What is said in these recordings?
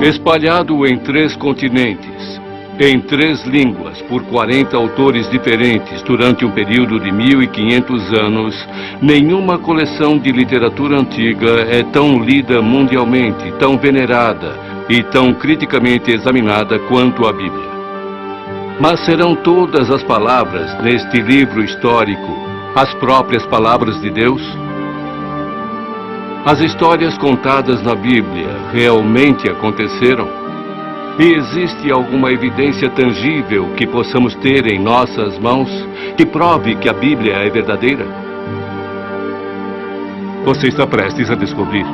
Espalhado em 3 continentes, em 3 línguas, por 40 autores diferentes durante um período de 1500 anos, nenhuma coleção de literatura antiga é tão lida mundialmente, tão venerada e tão criticamente examinada quanto a Bíblia. Mas serão todas as palavras neste livro histórico as próprias palavras de Deus? As histórias contadas na Bíblia realmente aconteceram? E existe alguma evidência tangível que possamos ter em nossas mãos que prove que a Bíblia é verdadeira? Você está prestes a descobrir.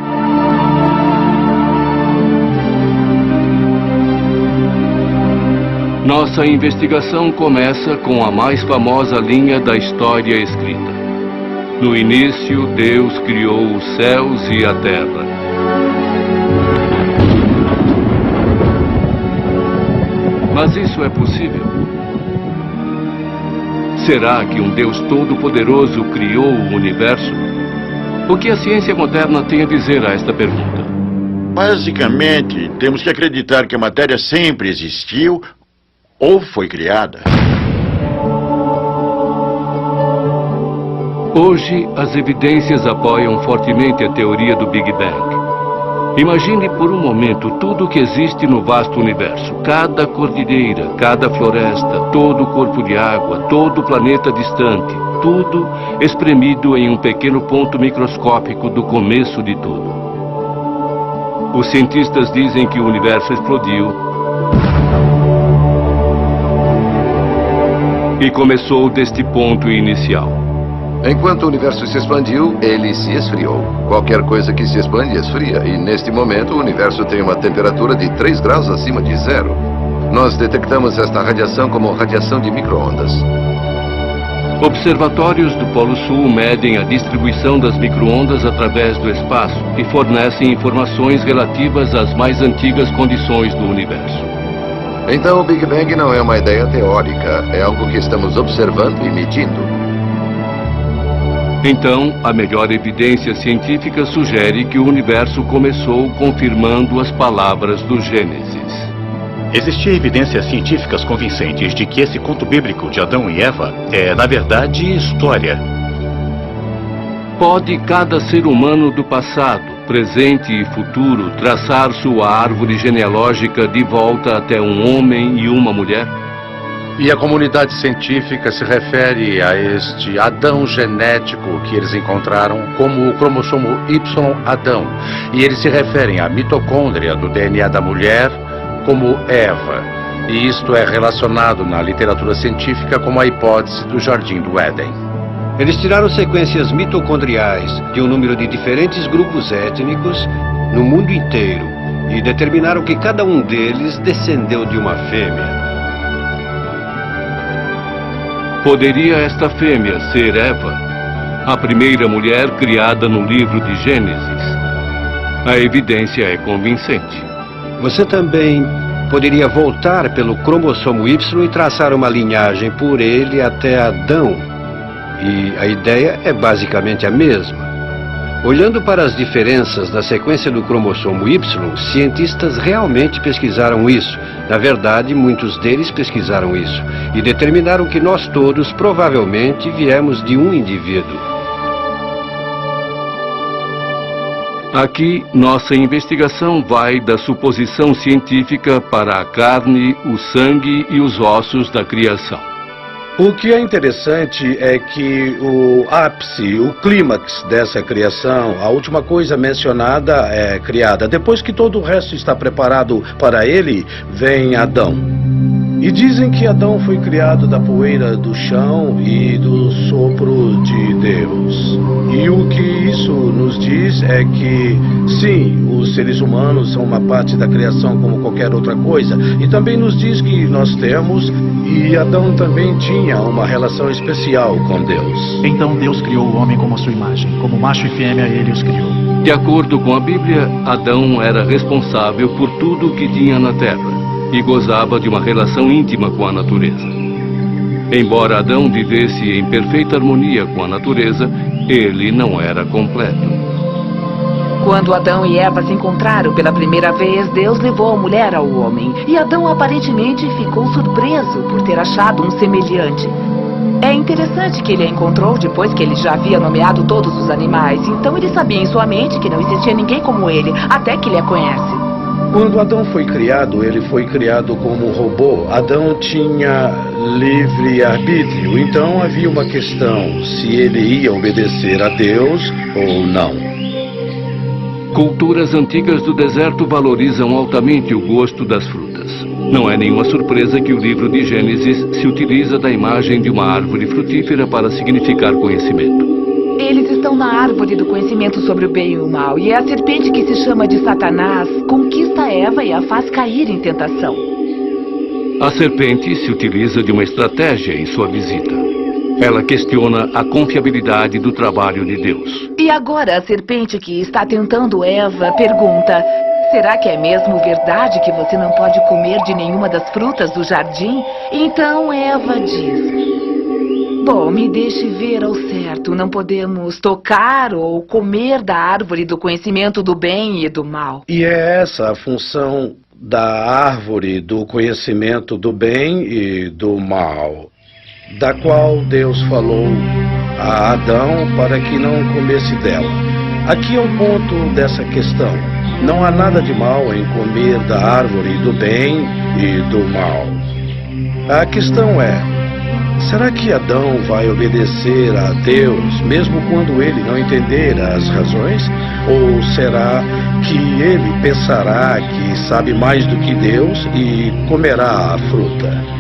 Nossa investigação começa com a mais famosa linha da história escrita. No início, Deus criou os céus e a terra. Mas isso é possível? Será que um Deus todo-poderoso criou o universo? O que a ciência moderna tem a dizer a esta pergunta? Basicamente, temos que acreditar que a matéria sempre existiu ou foi criada. Hoje, as evidências apoiam fortemente a teoria do Big Bang. Imagine por um momento tudo o que existe no vasto universo. Cada cordilheira, cada floresta, todo o corpo de água, todo o planeta distante. Tudo espremido em um pequeno ponto microscópico do começo de tudo. Os cientistas dizem que o universo explodiu e começou deste ponto inicial. Enquanto o universo se expandiu, ele se esfriou. Qualquer coisa que se expande esfria, e neste momento o universo tem uma temperatura de 3 graus acima de zero. Nós detectamos esta radiação como radiação de micro-ondas. Observatórios do Polo Sul medem a distribuição das micro-ondas através do espaço e fornecem informações relativas às mais antigas condições do universo. Então o Big Bang não é uma ideia teórica, é algo que estamos observando e medindo. Então, a melhor evidência científica sugere que o universo começou confirmando as palavras do Gênesis. Existia evidências científicas convincentes de que esse conto bíblico de Adão e Eva é, na verdade, história. Pode cada ser humano do passado, presente e futuro traçar sua árvore genealógica de volta até um homem e uma mulher? E a comunidade científica se refere a este Adão genético que eles encontraram como o cromossomo Y Adão. E eles se referem à mitocôndria do DNA da mulher como Eva. E isto é relacionado na literatura científica como a hipótese do Jardim do Éden. Eles tiraram sequências mitocondriais de um número de diferentes grupos étnicos no mundo inteiro e determinaram que cada um deles descendeu de uma fêmea. Poderia esta fêmea ser Eva, a primeira mulher criada no livro de Gênesis? A evidência é convincente. Você também poderia voltar pelo cromossomo Y e traçar uma linhagem por ele até Adão. E a ideia é basicamente a mesma. Olhando para as diferenças na sequência do cromossomo Y, cientistas realmente pesquisaram isso. Na verdade, muitos deles pesquisaram isso e determinaram que nós todos provavelmente viemos de um indivíduo. Aqui, nossa investigação vai da suposição científica para a carne, o sangue e os ossos da criação. O que é interessante é que o ápice, o clímax dessa criação, a última coisa mencionada é criada. Depois que todo o resto está preparado para ele, vem Adão. E dizem que Adão foi criado da poeira do chão e do sopro de Deus. E o que isso nos diz é que, sim, os seres humanos são uma parte da criação como qualquer outra coisa. E também nos diz que nós temos, e Adão também tinha uma relação especial com Deus. Então Deus criou o homem como a sua imagem. Como macho e fêmea, ele os criou. De acordo com a Bíblia, Adão era responsável por tudo o que tinha na terra e gozava de uma relação íntima com a natureza. Embora Adão vivesse em perfeita harmonia com a natureza, ele não era completo. Quando Adão e Eva se encontraram pela primeira vez, Deus levou a mulher ao homem. E Adão aparentemente ficou surpreso por ter achado um semelhante. É interessante que ele a encontrou depois que ele já havia nomeado todos os animais. Então ele sabia em sua mente que não existia ninguém como ele, até que ele a conhece. Quando Adão foi criado, ele foi criado como robô. Adão tinha livre-arbítrio, então havia uma questão se ele ia obedecer a Deus ou não. Culturas antigas do deserto valorizam altamente o gosto das frutas. Não é nenhuma surpresa que o livro de Gênesis se utiliza da imagem de uma árvore frutífera para significar conhecimento. Eles estão na árvore do conhecimento sobre o bem e o mal, e é a serpente que se chama de Satanás conquista Eva e a faz cair em tentação. A serpente se utiliza de uma estratégia em sua visita. Ela questiona a confiabilidade do trabalho de Deus. E agora a serpente que está tentando Eva pergunta: será que é mesmo verdade que você não pode comer de nenhuma das frutas do jardim? Então Eva diz: bom, me deixe ver ao certo. Não podemos tocar ou comer da árvore do conhecimento do bem e do mal. E é essa a função da árvore do conhecimento do bem e do mal, da qual Deus falou a Adão para que não comesse dela. Aqui é o ponto dessa questão. Não há nada de mal em comer da árvore do bem e do mal. A questão é: será que Adão vai obedecer a Deus mesmo quando ele não entender as razões? Ou será que ele pensará que sabe mais do que Deus e comerá a fruta?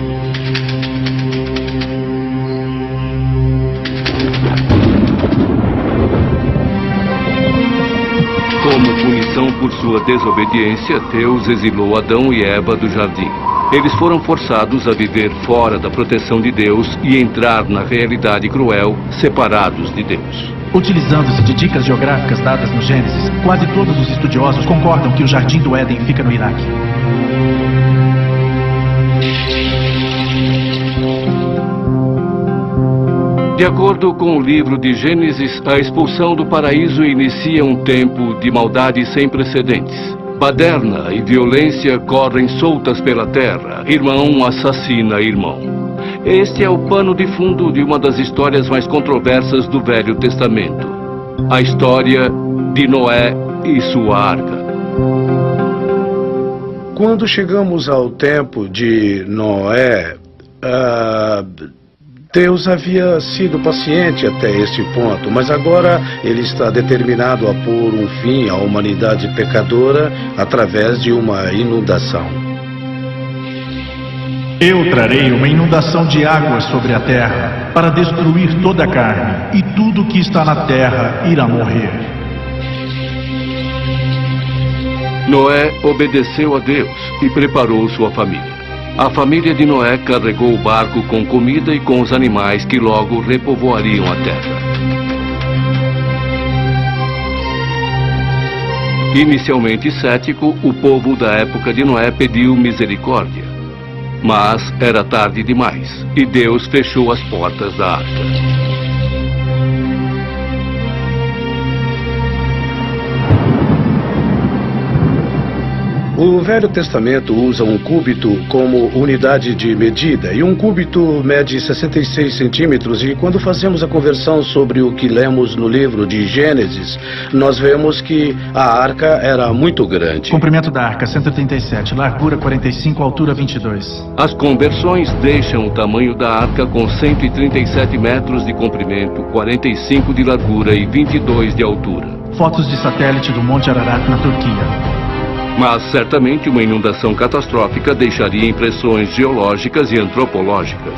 Como punição por sua desobediência, Deus exilou Adão e Eva do jardim. Eles foram forçados a viver fora da proteção de Deus e entrar na realidade cruel, separados de Deus. Utilizando-se de dicas geográficas dadas no Gênesis, quase todos os estudiosos concordam que o Jardim do Éden fica no Iraque. De acordo com o livro de Gênesis, a expulsão do paraíso inicia um tempo de maldade sem precedentes. Baderna e violência correm soltas pela terra. Irmão assassina irmão. Este é o pano de fundo de uma das histórias mais controversas do Velho Testamento. A história de Noé e sua arca. Quando chegamos ao tempo de Noé, Deus havia sido paciente até este ponto, mas agora ele está determinado a pôr um fim à humanidade pecadora através de uma inundação. Eu trarei uma inundação de águas sobre a terra para destruir toda a carne, e tudo que está na terra irá morrer. Noé obedeceu a Deus e preparou sua família. A família de Noé carregou o barco com comida e com os animais que logo repovoariam a terra. Inicialmente cético, o povo da época de Noé pediu misericórdia. Mas era tarde demais e Deus fechou as portas da arca. O Velho Testamento usa um cúbito como unidade de medida, e um cúbito mede 66 centímetros, e quando fazemos a conversão sobre o que lemos no livro de Gênesis, nós vemos que a arca era muito grande. Comprimento da arca, 137, largura 45, altura 22. As conversões deixam o tamanho da arca com 137 metros de comprimento, 45 de largura e 22 de altura. Fotos de satélite do Monte Ararat, na Turquia. Mas certamente uma inundação catastrófica deixaria impressões geológicas e antropológicas.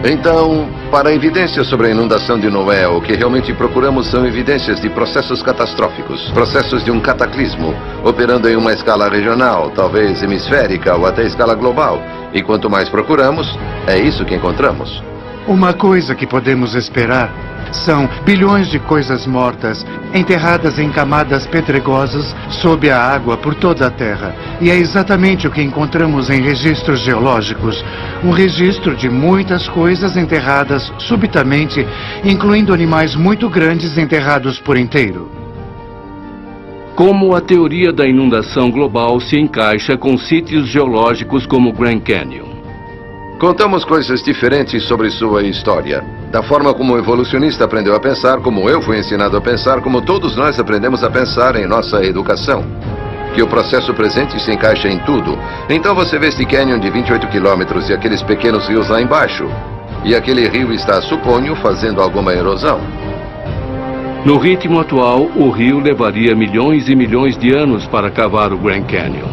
Então, para evidências sobre a inundação de Noé, o que realmente procuramos são evidências de processos catastróficos, processos de um cataclismo, operando em uma escala regional, talvez hemisférica ou até escala global. E quanto mais procuramos, é isso que encontramos. Uma coisa que podemos esperar são bilhões de coisas mortas, enterradas em camadas pedregosas sob a água por toda a Terra. E é exatamente o que encontramos em registros geológicos. Um registro de muitas coisas enterradas subitamente, incluindo animais muito grandes enterrados por inteiro. Como a teoria da inundação global se encaixa com sítios geológicos como Grand Canyon? Contamos coisas diferentes sobre sua história. Da forma como o evolucionista aprendeu a pensar, como eu fui ensinado a pensar, como todos nós aprendemos a pensar em nossa educação. Que o processo presente se encaixa em tudo. Então você vê este canyon de 28 quilômetros e aqueles pequenos rios lá embaixo. E aquele rio está, suponho, fazendo alguma erosão. No ritmo atual, o rio levaria milhões e milhões de anos para cavar o Grand Canyon.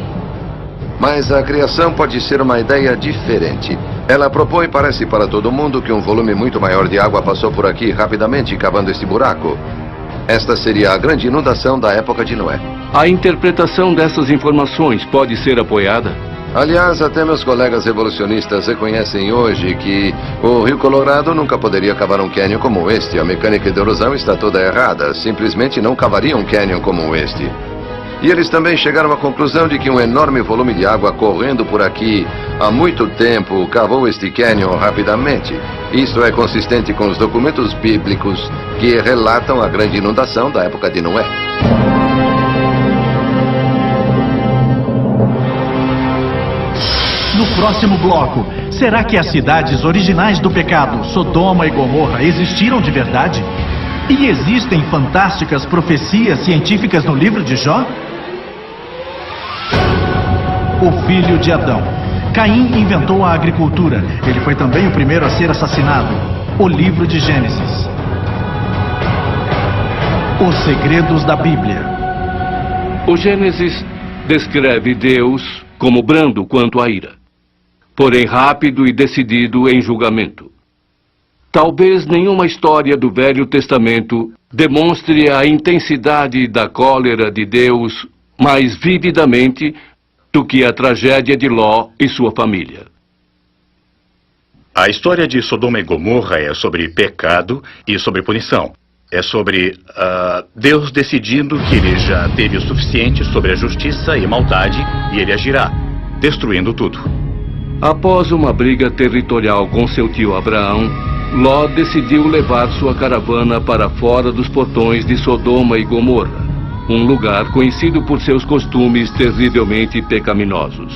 Mas a criação pode ser uma ideia diferente. Ela propõe, parece para todo mundo, que um volume muito maior de água passou por aqui rapidamente, cavando este buraco. Esta seria a grande inundação da época de Noé. A interpretação dessas informações pode ser apoiada? Aliás, até meus colegas evolucionistas reconhecem hoje que o Rio Colorado nunca poderia cavar um canyon como este. A mecânica de erosão está toda errada. Simplesmente não cavaria um canyon como este. E eles também chegaram à conclusão de que um enorme volume de água correndo por aqui há muito tempo cavou este canyon rapidamente. Isso é consistente com os documentos bíblicos que relatam a grande inundação da época de Noé. No próximo bloco, será que as cidades originais do pecado, Sodoma e Gomorra, existiram de verdade? E existem fantásticas profecias científicas no livro de Jó? O filho de Adão. Caim inventou a agricultura. Ele foi também o primeiro a ser assassinado. O livro de Gênesis. Os segredos da Bíblia. O Gênesis descreve Deus como brando quanto à ira, porém rápido e decidido em julgamento. Talvez nenhuma história do Velho Testamento demonstre a intensidade da cólera de Deus mais vividamente do que a tragédia de Ló e sua família. A história de Sodoma e Gomorra é sobre pecado e sobre punição. É sobre Deus decidindo que ele já teve o suficiente sobre a justiça e maldade e ele agirá, destruindo tudo. Após uma briga territorial com seu tio Abraão, Ló decidiu levar sua caravana para fora dos portões de Sodoma e Gomorra, um lugar conhecido por seus costumes terrivelmente pecaminosos.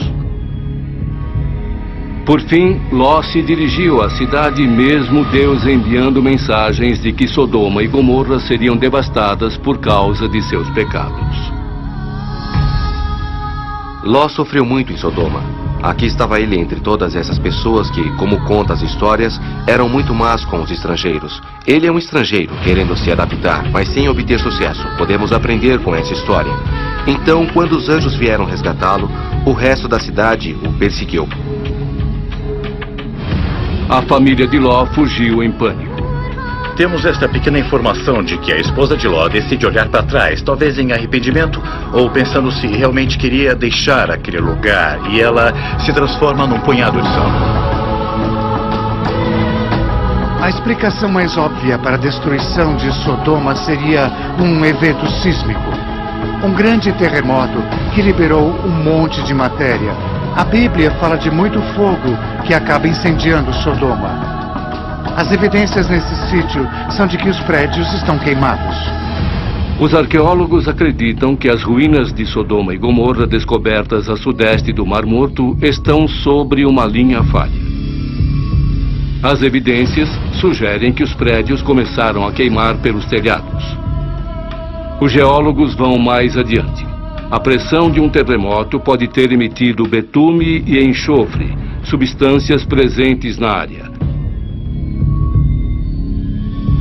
Por fim, Ló se dirigiu à cidade, mesmo Deus enviando mensagens de que Sodoma e Gomorra seriam devastadas por causa de seus pecados. Ló sofreu muito em Sodoma. Aqui estava ele entre todas essas pessoas que, como conta as histórias, eram muito más com os estrangeiros. Ele é um estrangeiro querendo se adaptar, mas sem obter sucesso. Podemos aprender com essa história. Então, quando os anjos vieram resgatá-lo, o resto da cidade o perseguiu. A família de Ló fugiu em pânico. Temos esta pequena informação de que a esposa de Ló decide olhar para trás, talvez em arrependimento ou pensando se realmente queria deixar aquele lugar, e ela se transforma num punhado de sal. A explicação mais óbvia para a destruição de Sodoma seria um evento sísmico. Um grande terremoto que liberou um monte de matéria. A Bíblia fala de muito fogo que acaba incendiando Sodoma. As evidências nesse sítio são de que os prédios estão queimados. Os arqueólogos acreditam que as ruínas de Sodoma e Gomorra descobertas a sudeste do Mar Morto estão sobre uma linha falha. As evidências sugerem que os prédios começaram a queimar pelos telhados. Os geólogos vão mais adiante. A pressão de um terremoto pode ter emitido betume e enxofre, substâncias presentes na área.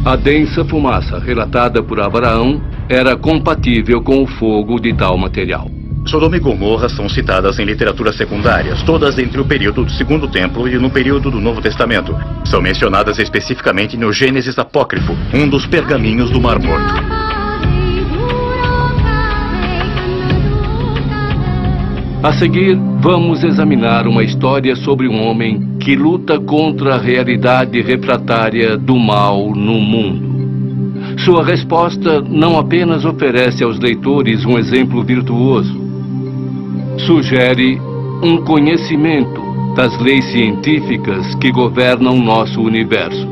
A densa fumaça relatada por Abraão era compatível com o fogo de tal material. Sodoma e Gomorra são citadas em literaturas secundárias, todas entre o período do Segundo Templo e no período do Novo Testamento. São mencionadas especificamente no Gênesis Apócrifo, um dos pergaminhos do Mar Morto. A seguir, vamos examinar uma história sobre um homem que luta contra a realidade refratária do mal no mundo. Sua resposta não apenas oferece aos leitores um exemplo virtuoso, sugere um conhecimento das leis científicas que governam nosso universo.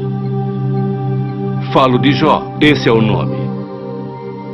Falo de Jó, esse é o nome.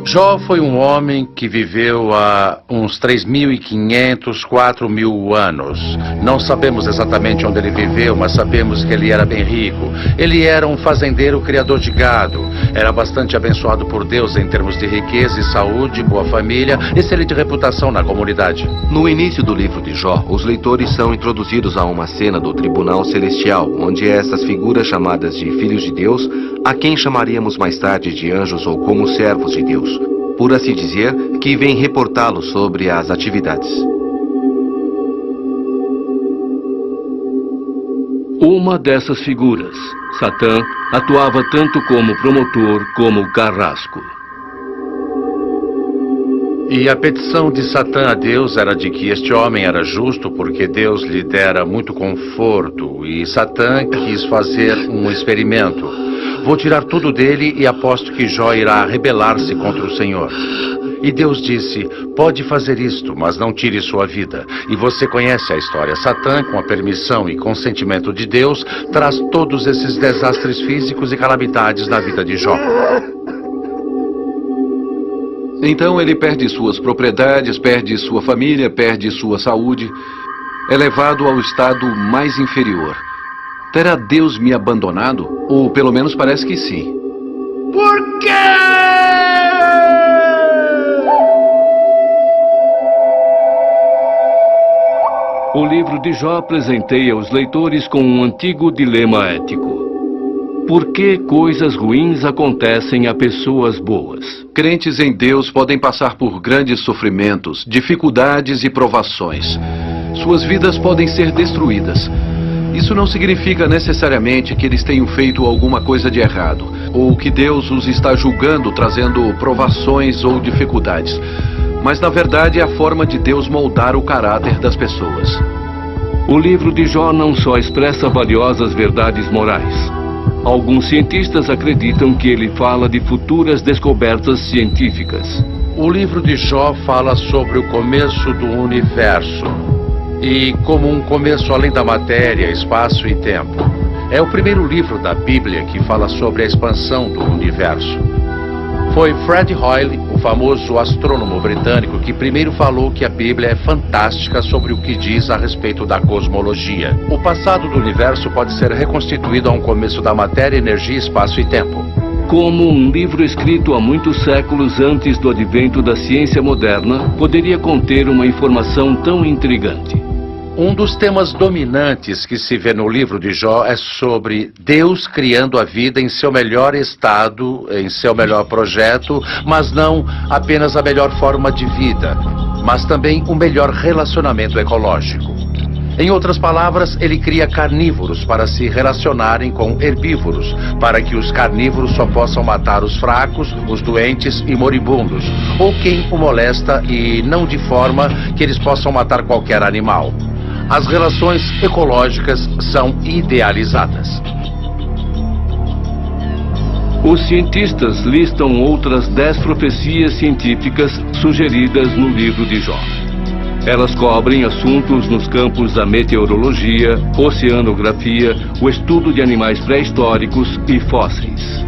Jó foi um homem que viveu há uns 3.500, 4.000 anos. Não sabemos exatamente onde ele viveu, mas sabemos que ele era bem rico. Ele era um fazendeiro criador de gado. Era bastante abençoado por Deus em termos de riqueza e saúde, boa família, excelente reputação na comunidade. No início do livro de Jó, os leitores são introduzidos a uma cena do tribunal celestial, onde essas figuras chamadas de filhos de Deus, a quem chamaríamos mais tarde de anjos ou como servos de Deus, por assim dizer, que vem reportá-lo sobre as atividades. Uma dessas figuras, Satã, atuava tanto como promotor como carrasco. E a petição de Satã a Deus era de que este homem era justo porque Deus lhe dera muito conforto. E Satã quis fazer um experimento. Vou tirar tudo dele e aposto que Jó irá rebelar-se contra o Senhor. E Deus disse, pode fazer isto, mas não tire sua vida. E você conhece a história. Satã, com a permissão e consentimento de Deus, traz todos esses desastres físicos e calamidades na vida de Jó. Então ele perde suas propriedades, perde sua família, perde sua saúde. É levado ao estado mais inferior. Terá Deus me abandonado? Ou pelo menos parece que sim. Por quê? O livro de Jó presenteia os leitores com um antigo dilema ético. Por que coisas ruins acontecem a pessoas boas? Crentes em Deus podem passar por grandes sofrimentos, dificuldades e provações. Suas vidas podem ser destruídas. Isso não significa necessariamente que eles tenham feito alguma coisa de errado, ou que Deus os está julgando, trazendo provações ou dificuldades. Mas na verdade é a forma de Deus moldar o caráter das pessoas. O livro de Jó não só expressa valiosas verdades morais. Alguns cientistas acreditam que ele fala de futuras descobertas científicas. O livro de Jó fala sobre o começo do universo. E como um começo além da matéria, espaço e tempo. É o primeiro livro da Bíblia que fala sobre a expansão do universo. Foi Fred Hoyle, o famoso astrônomo britânico, que primeiro falou que a Bíblia é fantástica sobre o que diz a respeito da cosmologia. O passado do universo pode ser reconstituído a um começo da matéria, energia, espaço e tempo. Como um livro escrito há muitos séculos antes do advento da ciência moderna, poderia conter uma informação tão intrigante. Um dos temas dominantes que se vê no livro de Jó é sobre Deus criando a vida em seu melhor estado, em seu melhor projeto, mas não apenas a melhor forma de vida, mas também o melhor relacionamento ecológico. Em outras palavras, ele cria carnívoros para se relacionarem com herbívoros, para que os carnívoros só possam matar os fracos, os doentes e moribundos, ou quem o molesta, e não de forma que eles possam matar qualquer animal. As relações ecológicas são idealizadas. Os cientistas listam outras 10 profecias científicas sugeridas no livro de Jó. Elas cobrem assuntos nos campos da meteorologia, oceanografia, o estudo de animais pré-históricos e fósseis.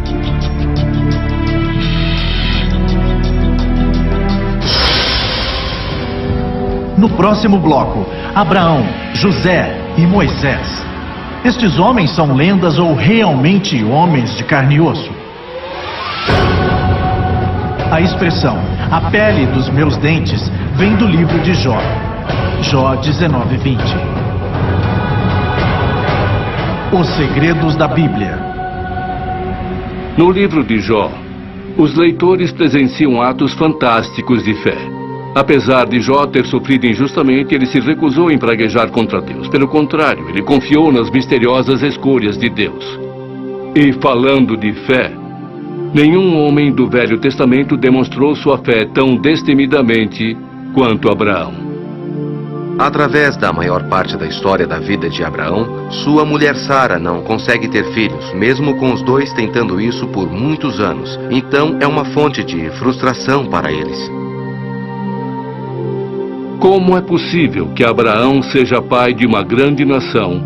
No próximo bloco, Abraão, José e Moisés. Estes homens são lendas ou realmente homens de carne e osso? A expressão, a pele dos meus dentes, vem do livro de Jó. Jó 19:20. Os segredos da Bíblia. No livro de Jó, os leitores presenciam atos fantásticos de fé. Apesar de Jó ter sofrido injustamente, ele se recusou em praguejar contra Deus. Pelo contrário, ele confiou nas misteriosas escolhas de Deus. E falando de fé, nenhum homem do Velho Testamento demonstrou sua fé tão destemidamente quanto Abraão. Através da maior parte da história da vida de Abraão, sua mulher Sara não consegue ter filhos, mesmo com os dois tentando isso por muitos anos. Então é uma fonte de frustração para eles. Como é possível que Abraão seja pai de uma grande nação,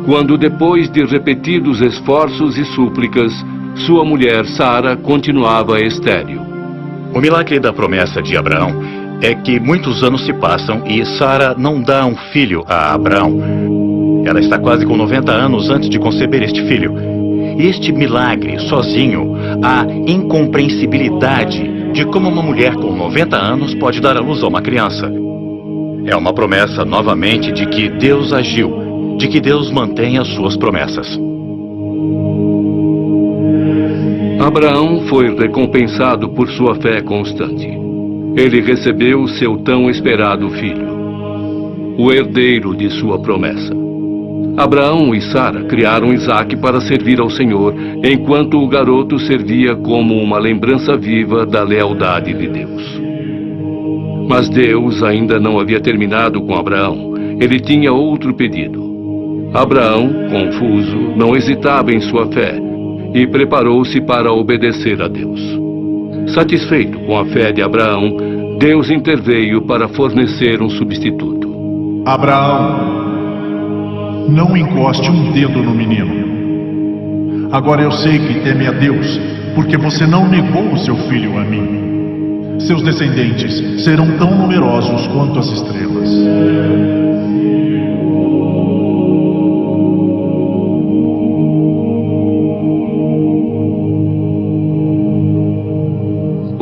quando depois de repetidos esforços e súplicas, sua mulher Sara continuava estéril? O milagre da promessa de Abraão é que muitos anos se passam e Sara não dá um filho a Abraão. Ela está quase com 90 anos antes de conceber este filho. E este milagre, sozinho, a incompreensibilidade de como uma mulher com 90 anos pode dar à luz a uma criança. É uma promessa, novamente, de que Deus agiu, de que Deus mantém as suas promessas. Abraão foi recompensado por sua fé constante. Ele recebeu seu tão esperado filho, o herdeiro de sua promessa. Abraão e Sara criaram Isaque para servir ao Senhor, enquanto o garoto servia como uma lembrança viva da lealdade de Deus. Mas Deus ainda não havia terminado com Abraão. Ele tinha outro pedido. Abraão, confuso, não hesitava em sua fé e preparou-se para obedecer a Deus. Satisfeito com a fé de Abraão, Deus interveio para fornecer um substituto. Abraão, não encoste um dedo no menino. Agora eu sei que teme a Deus, porque você não negou o seu filho a mim. Seus descendentes serão tão numerosos quanto as estrelas.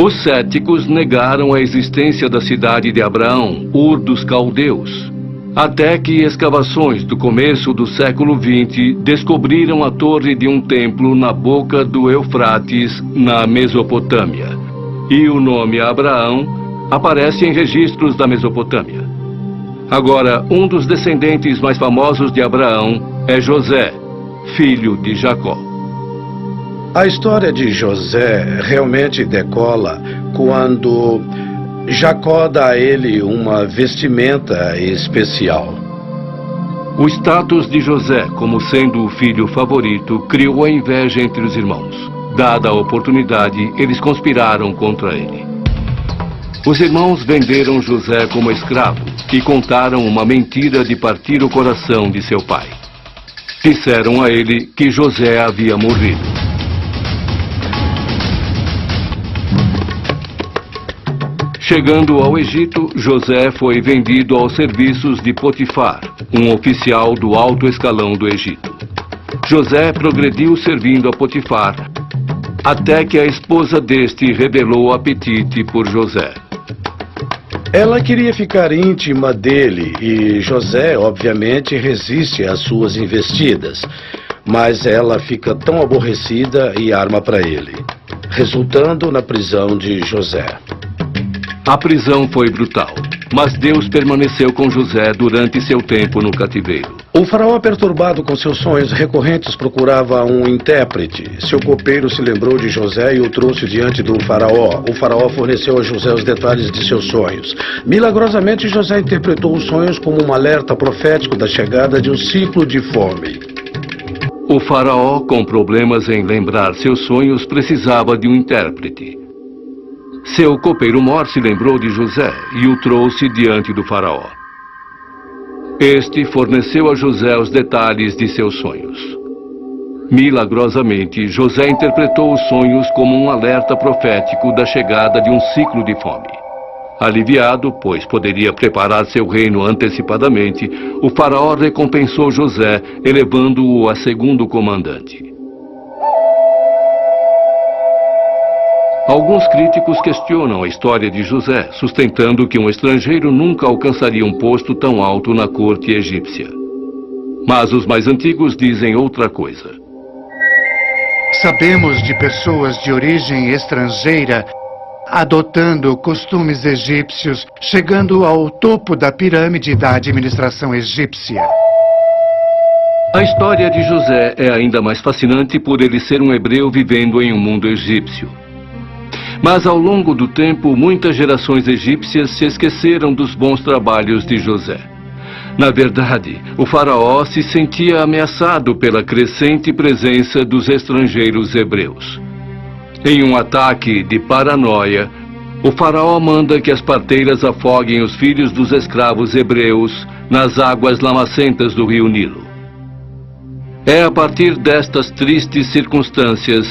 Os céticos negaram a existência da cidade de Abraão, Ur dos Caldeus, até que escavações do começo do século XX descobriram a torre de um templo na boca do Eufrates, na Mesopotâmia. E o nome Abraão aparece em registros da Mesopotâmia. Agora, um dos descendentes mais famosos de Abraão é José, filho de Jacó. A história de José realmente decola quando Jacó dá a ele uma vestimenta especial. O status de José como sendo o filho favorito criou a inveja entre os irmãos. Dada a oportunidade, eles conspiraram contra ele. Os irmãos venderam José como escravo e contaram uma mentira de partir o coração de seu pai. Disseram a ele que José havia morrido. Chegando ao Egito, José foi vendido aos serviços de Potifar, um oficial do alto escalão do Egito. José progrediu servindo a Potifar, até que a esposa deste revelou apetite por José. Ela queria ficar íntima dele e José, obviamente, resiste às suas investidas. Mas ela fica tão aborrecida e arma para ele, resultando na prisão de José. A prisão foi brutal, mas Deus permaneceu com José durante seu tempo no cativeiro. O faraó, perturbado com seus sonhos recorrentes, procurava um intérprete. Seu copeiro se lembrou de José e o trouxe diante do faraó. O faraó forneceu a José os detalhes de seus sonhos. Milagrosamente, José interpretou os sonhos como um alerta profético da chegada de um ciclo de fome. O faraó, com problemas em lembrar seus sonhos, precisava de um intérprete. Seu copeiro-mor se lembrou de José e o trouxe diante do faraó. Este forneceu a José os detalhes de seus sonhos. Milagrosamente, José interpretou os sonhos como um alerta profético da chegada de um ciclo de fome. Aliviado, pois poderia preparar seu reino antecipadamente, o faraó recompensou José, elevando-o a segundo comandante. Alguns críticos questionam a história de José, sustentando que um estrangeiro nunca alcançaria um posto tão alto na corte egípcia. Mas os mais antigos dizem outra coisa. Sabemos de pessoas de origem estrangeira adotando costumes egípcios, chegando ao topo da pirâmide da administração egípcia. A história de José é ainda mais fascinante por ele ser um hebreu vivendo em um mundo egípcio. Mas ao longo do tempo, muitas gerações egípcias se esqueceram dos bons trabalhos de José. Na verdade, o faraó se sentia ameaçado pela crescente presença dos estrangeiros hebreus. Em um ataque de paranoia, o faraó manda que as parteiras afoguem os filhos dos escravos hebreus nas águas lamacentas do rio Nilo. É a partir destas tristes circunstâncias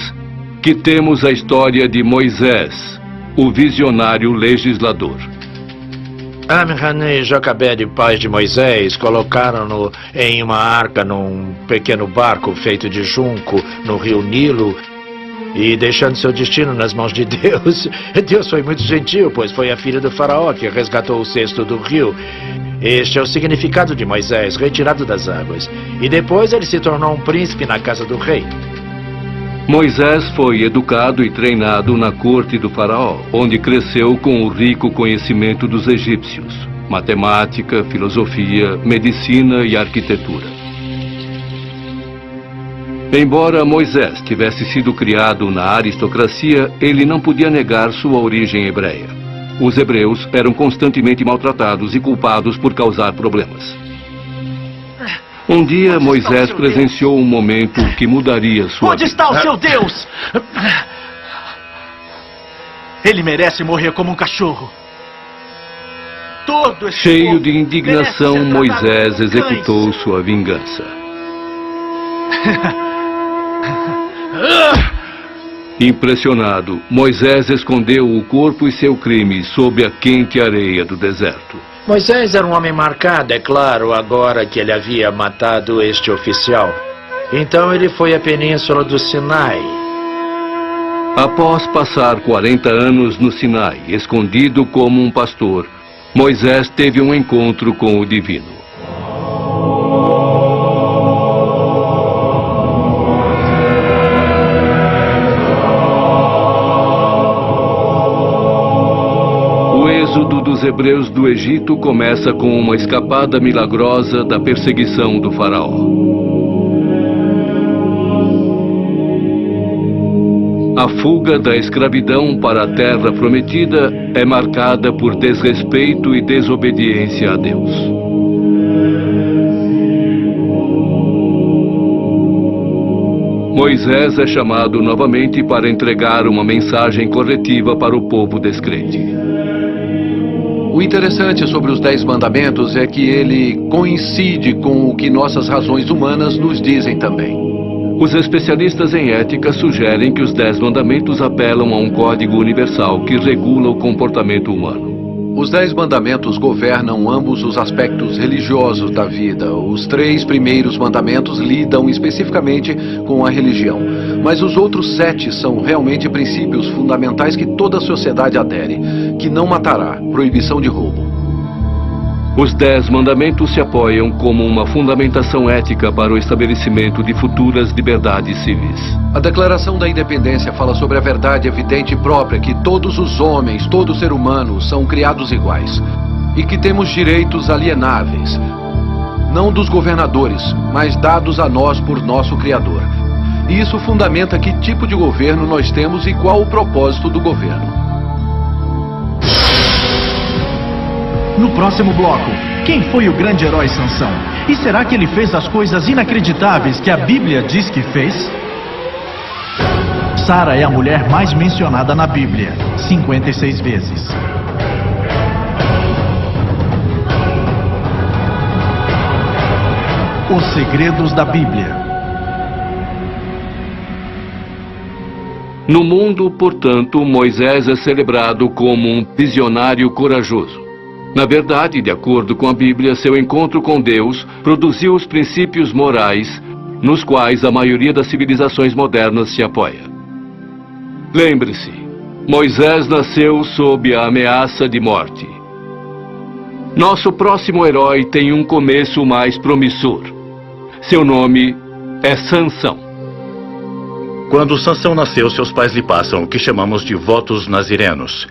que temos a história de Moisés, o visionário legislador. Amram e Joquebede, pais de Moisés, colocaram-no em uma arca num pequeno barco feito de junco no rio Nilo e deixando seu destino nas mãos de Deus. Deus foi muito gentil, pois foi a filha do faraó que resgatou o cesto do rio. Este é o significado de Moisés, retirado das águas. E depois ele se tornou um príncipe na casa do rei. Moisés foi educado e treinado na corte do faraó, onde cresceu com o rico conhecimento dos egípcios, matemática, filosofia, medicina e arquitetura. Embora Moisés tivesse sido criado na aristocracia, ele não podia negar sua origem hebreia. Os hebreus eram constantemente maltratados e culpados por causar problemas. Um dia, Moisés presenciou um momento que mudaria sua vida. Onde está o seu Deus? Ele merece morrer como um cachorro. Todo esse Cheio povo de indignação, merece ser tratado Moisés como executou cães. sua vingança. Impressionado, Moisés escondeu o corpo e seu crime sob a quente areia do deserto. Moisés era um homem marcado, é claro, agora que ele havia matado este oficial. Então ele foi à península do Sinai. Após passar 40 anos no Sinai, escondido como um pastor, Moisés teve um encontro com o divino. O êxodo dos hebreus do Egito começa com uma escapada milagrosa da perseguição do faraó. A fuga da escravidão para a terra prometida é marcada por desrespeito e desobediência a Deus. Moisés é chamado novamente para entregar uma mensagem corretiva para o povo descrente. O interessante sobre os 10 mandamentos é que ele coincide com o que nossas razões humanas nos dizem também. Os especialistas em ética sugerem que os 10 mandamentos apelam a um código universal que regula o comportamento humano. Os 10 mandamentos governam ambos os aspectos religiosos da vida. Os 3 primeiros mandamentos lidam especificamente com a religião, mas os outros 7 são realmente princípios fundamentais que toda a sociedade adere: que não matará, proibição de roubo. Os 10 mandamentos se apoiam como uma fundamentação ética para o estabelecimento de futuras liberdades civis. A Declaração da Independência fala sobre a verdade evidente e própria que todos os homens, todo ser humano, são criados iguais e que temos direitos alienáveis, não dos governadores, mas dados a nós por nosso Criador. E isso fundamenta que tipo de governo nós temos e qual o propósito do governo. No próximo bloco, quem foi o grande herói Sansão? E será que ele fez as coisas inacreditáveis que a Bíblia diz que fez? Sara é a mulher mais mencionada na Bíblia, 56 vezes. Os segredos da Bíblia. No mundo, portanto, Moisés é celebrado como um visionário corajoso. Na verdade, de acordo com a Bíblia, seu encontro com Deus produziu os princípios morais nos quais a maioria das civilizações modernas se apoia. Lembre-se, Moisés nasceu sob a ameaça de morte. Nosso próximo herói tem um começo mais promissor. Seu nome é Sansão. Quando Sansão nasceu, seus pais lhe passam o que chamamos de votos nazirenos.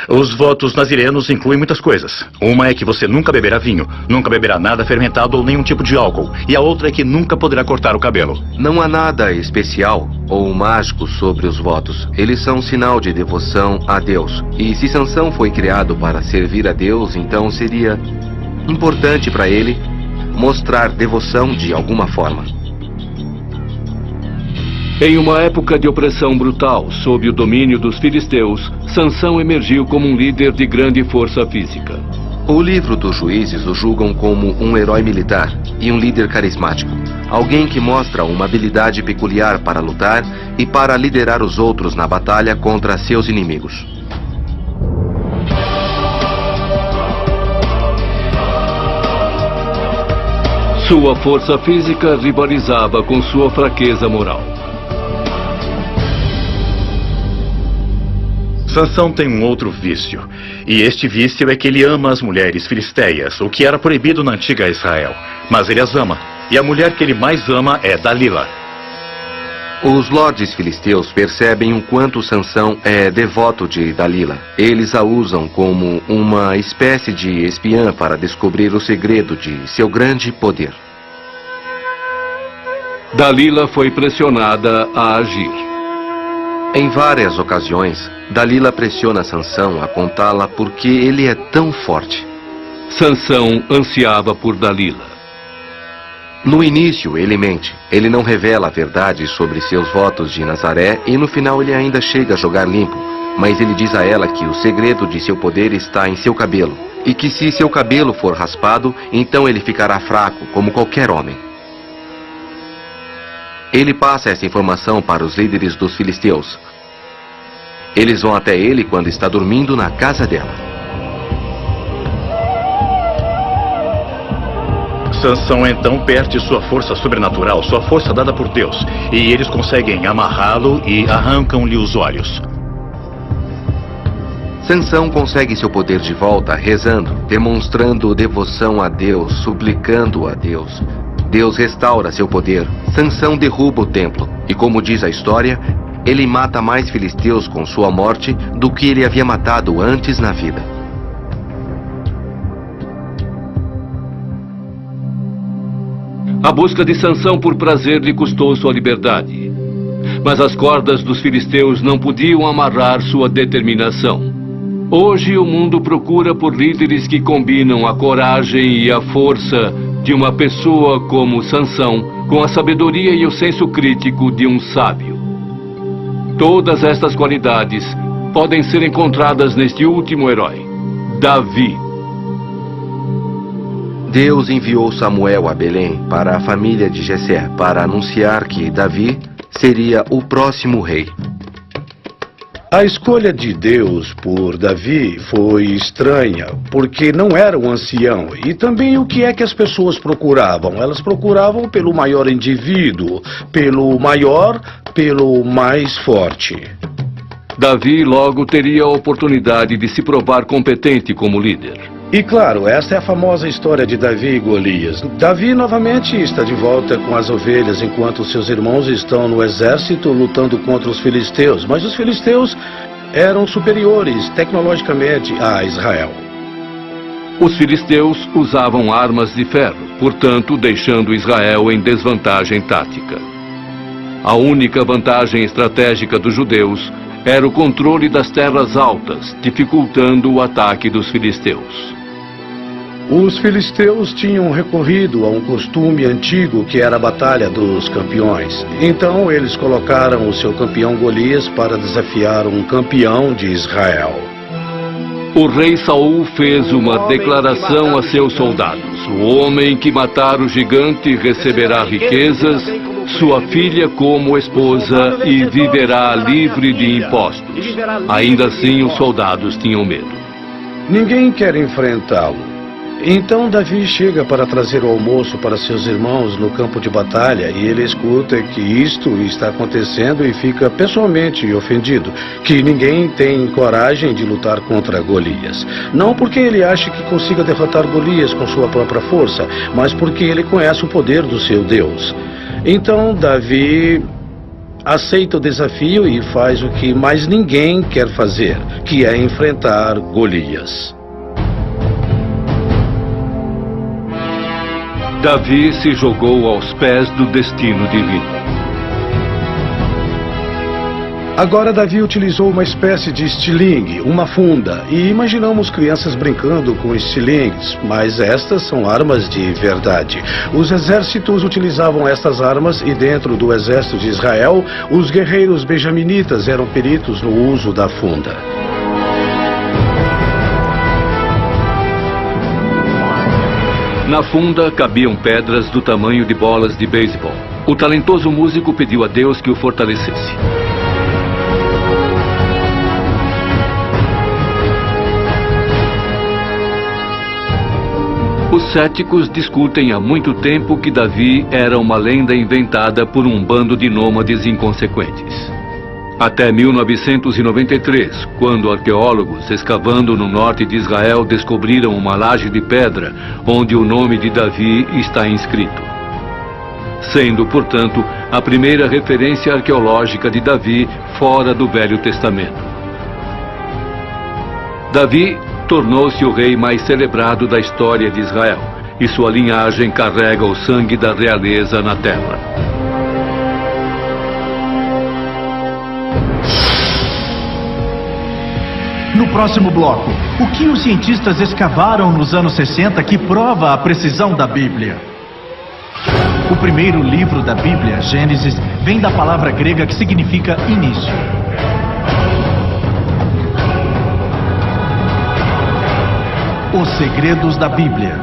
Os votos nazirenos incluem muitas coisas. Uma é que você nunca beberá vinho, nunca beberá nada fermentado ou nenhum tipo de álcool. E a outra é que nunca poderá cortar o cabelo. Não há nada especial ou mágico sobre os votos. Eles são um sinal de devoção a Deus. E se Sansão foi criado para servir a Deus, então seria importante para ele mostrar devoção de alguma forma. Em uma época de opressão brutal, sob o domínio dos filisteus, Sansão emergiu como um líder de grande força física. O livro dos Juízes o julgam como um herói militar e um líder carismático. Alguém que mostra uma habilidade peculiar para lutar e para liderar os outros na batalha contra seus inimigos. Sua força física rivalizava com sua fraqueza moral. Sansão tem um outro vício. E este vício é que ele ama as mulheres filisteias, o que era proibido na antiga Israel. Mas ele as ama. E a mulher que ele mais ama é Dalila. Os lordes filisteus percebem o quanto Sansão é devoto de Dalila. Eles a usam como uma espécie de espiã para descobrir o segredo de seu grande poder. Dalila foi pressionada a agir. Em várias ocasiões, Dalila pressiona Sansão a contá-la porque ele é tão forte. Sansão ansiava por Dalila. No início, ele mente. Ele não revela a verdade sobre seus votos de Nazaré e no final ele ainda chega a jogar limpo. Mas ele diz a ela que o segredo de seu poder está em seu cabelo. E que se seu cabelo for raspado, então ele ficará fraco, como qualquer homem. Ele passa essa informação para os líderes dos filisteus. Eles vão até ele quando está dormindo na casa dela. Sansão então perde sua força sobrenatural, sua força dada por Deus. E eles conseguem amarrá-lo e arrancam-lhe os olhos. Sansão consegue seu poder de volta rezando, demonstrando devoção a Deus, suplicando a Deus. Deus restaura seu poder. Sansão derruba o templo. E como diz a história, ele mata mais filisteus com sua morte do que ele havia matado antes na vida. A busca de Sansão por prazer lhe custou sua liberdade. Mas as cordas dos filisteus não podiam amarrar sua determinação. Hoje o mundo procura por líderes que combinam a coragem e a força de uma pessoa como Sansão com a sabedoria e o senso crítico de um sábio. Todas estas qualidades podem ser encontradas neste último herói, Davi. Deus enviou Samuel a Belém para a família de Jessé para anunciar que Davi seria o próximo rei. A escolha de Deus por Davi foi estranha, porque não era um ancião. E também o que é que as pessoas procuravam? Elas procuravam pelo maior indivíduo, pelo mais forte. Davi logo teria a oportunidade de se provar competente como líder. E claro, essa é a famosa história de Davi e Golias. Davi novamente está de volta com as ovelhas, enquanto seus irmãos estão no exército lutando contra os filisteus. Mas os filisteus eram superiores tecnologicamente a Israel. Os filisteus usavam armas de ferro, portanto deixando Israel em desvantagem tática. A única vantagem estratégica dos judeus era o controle das terras altas, dificultando o ataque dos filisteus. Os filisteus tinham recorrido a um costume antigo que era a batalha dos campeões. Então eles colocaram o seu campeão Golias para desafiar um campeão de Israel. O rei Saul fez uma declaração a seus soldados. O homem que matar o gigante receberá riquezas, sua filha como esposa e viverá livre de impostos. Ainda assim os soldados tinham medo. Ninguém quer enfrentá-lo. Então Davi chega para trazer o almoço para seus irmãos no campo de batalha e ele escuta que isto está acontecendo e fica pessoalmente ofendido, que ninguém tem coragem de lutar contra Golias. Não porque ele acha que consiga derrotar Golias com sua própria força, mas porque ele conhece o poder do seu Deus. Então Davi aceita o desafio e faz o que mais ninguém quer fazer, que é enfrentar Golias. Davi se jogou aos pés do destino divino. Agora Davi utilizou uma espécie de estilingue, uma funda, e imaginamos crianças brincando com estilingues, mas estas são armas de verdade. Os exércitos utilizavam estas armas e dentro do exército de Israel, os guerreiros benjaminitas eram peritos no uso da funda. Na funda cabiam pedras do tamanho de bolas de beisebol. O talentoso músico pediu a Deus que o fortalecesse. Os céticos discutem há muito tempo que Davi era uma lenda inventada por um bando de nômades inconsequentes. Até 1993, quando arqueólogos escavando no norte de Israel descobriram uma laje de pedra onde o nome de Davi está inscrito, sendo, portanto, a primeira referência arqueológica de Davi fora do Velho Testamento. Davi tornou-se o rei mais celebrado da história de Israel, e sua linhagem carrega o sangue da realeza na terra. No próximo bloco, o que os cientistas escavaram nos anos 60 que prova a precisão da Bíblia? O primeiro livro da Bíblia, Gênesis, vem da palavra grega que significa início. Os segredos da Bíblia.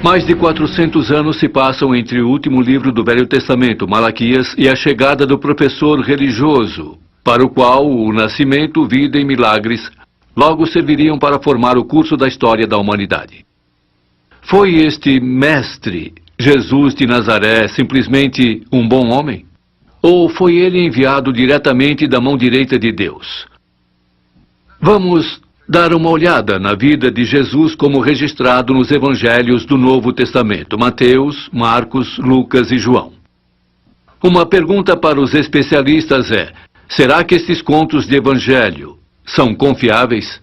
Mais de 400 anos se passam entre o último livro do Velho Testamento, Malaquias, e a chegada do professor religioso, para o qual o nascimento, vida e milagres logo serviriam para formar o curso da história da humanidade. Foi este mestre, Jesus de Nazaré, simplesmente um bom homem? Ou foi ele enviado diretamente da mão direita de Deus? Vamos dar uma olhada na vida de Jesus como registrado nos evangelhos do Novo Testamento, Mateus, Marcos, Lucas e João. Uma pergunta para os especialistas é: será que esses contos de evangelho são confiáveis?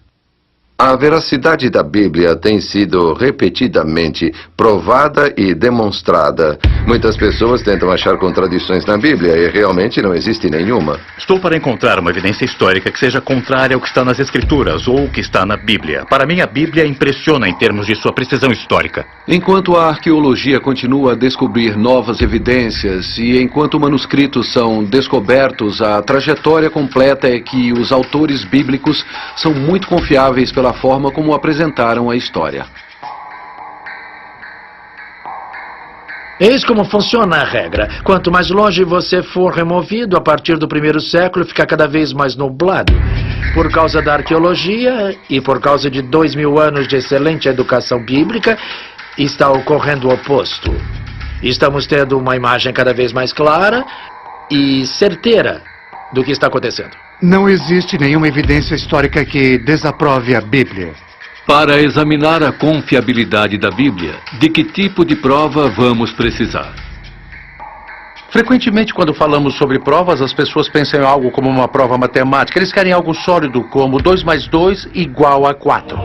A veracidade da Bíblia tem sido repetidamente provada e demonstrada. Muitas pessoas tentam achar contradições na Bíblia e realmente não existe nenhuma. Estou para encontrar uma evidência histórica que seja contrária ao que está nas Escrituras ou o que está na Bíblia. Para mim, a Bíblia impressiona em termos de sua precisão histórica. Enquanto a arqueologia continua a descobrir novas evidências e enquanto manuscritos são descobertos, a trajetória completa é que os autores bíblicos são muito confiáveis pela forma como apresentaram a história. Eis como funciona a regra. Quanto mais longe você for removido, a partir do primeiro século, fica cada vez mais nublado. Por causa da arqueologia e por causa de 2000 anos de excelente educação bíblica, está ocorrendo o oposto. Estamos tendo uma imagem cada vez mais clara e certeira do que está acontecendo. Não existe nenhuma evidência histórica que desaprove a Bíblia. Para examinar a confiabilidade da Bíblia, de que tipo de prova vamos precisar? Frequentemente, quando falamos sobre provas, as pessoas pensam em algo como uma prova matemática. Eles querem algo sólido, como 2 mais 2 igual a 4.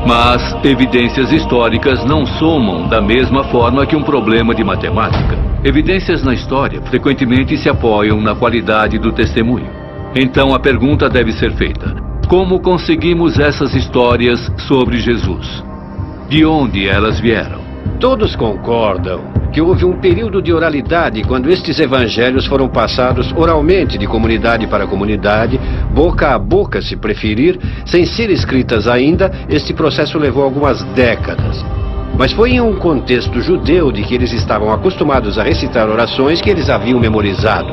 Mas evidências históricas não somam da mesma forma que um problema de matemática. Evidências na história frequentemente se apoiam na qualidade do testemunho. Então a pergunta deve ser feita: como conseguimos essas histórias sobre Jesus? De onde elas vieram? Todos concordam que houve um período de oralidade quando estes evangelhos foram passados oralmente de comunidade para comunidade, boca a boca se preferir, sem ser escritas ainda. Este processo levou algumas décadas. Mas foi em um contexto judeu de que eles estavam acostumados a recitar orações que eles haviam memorizado.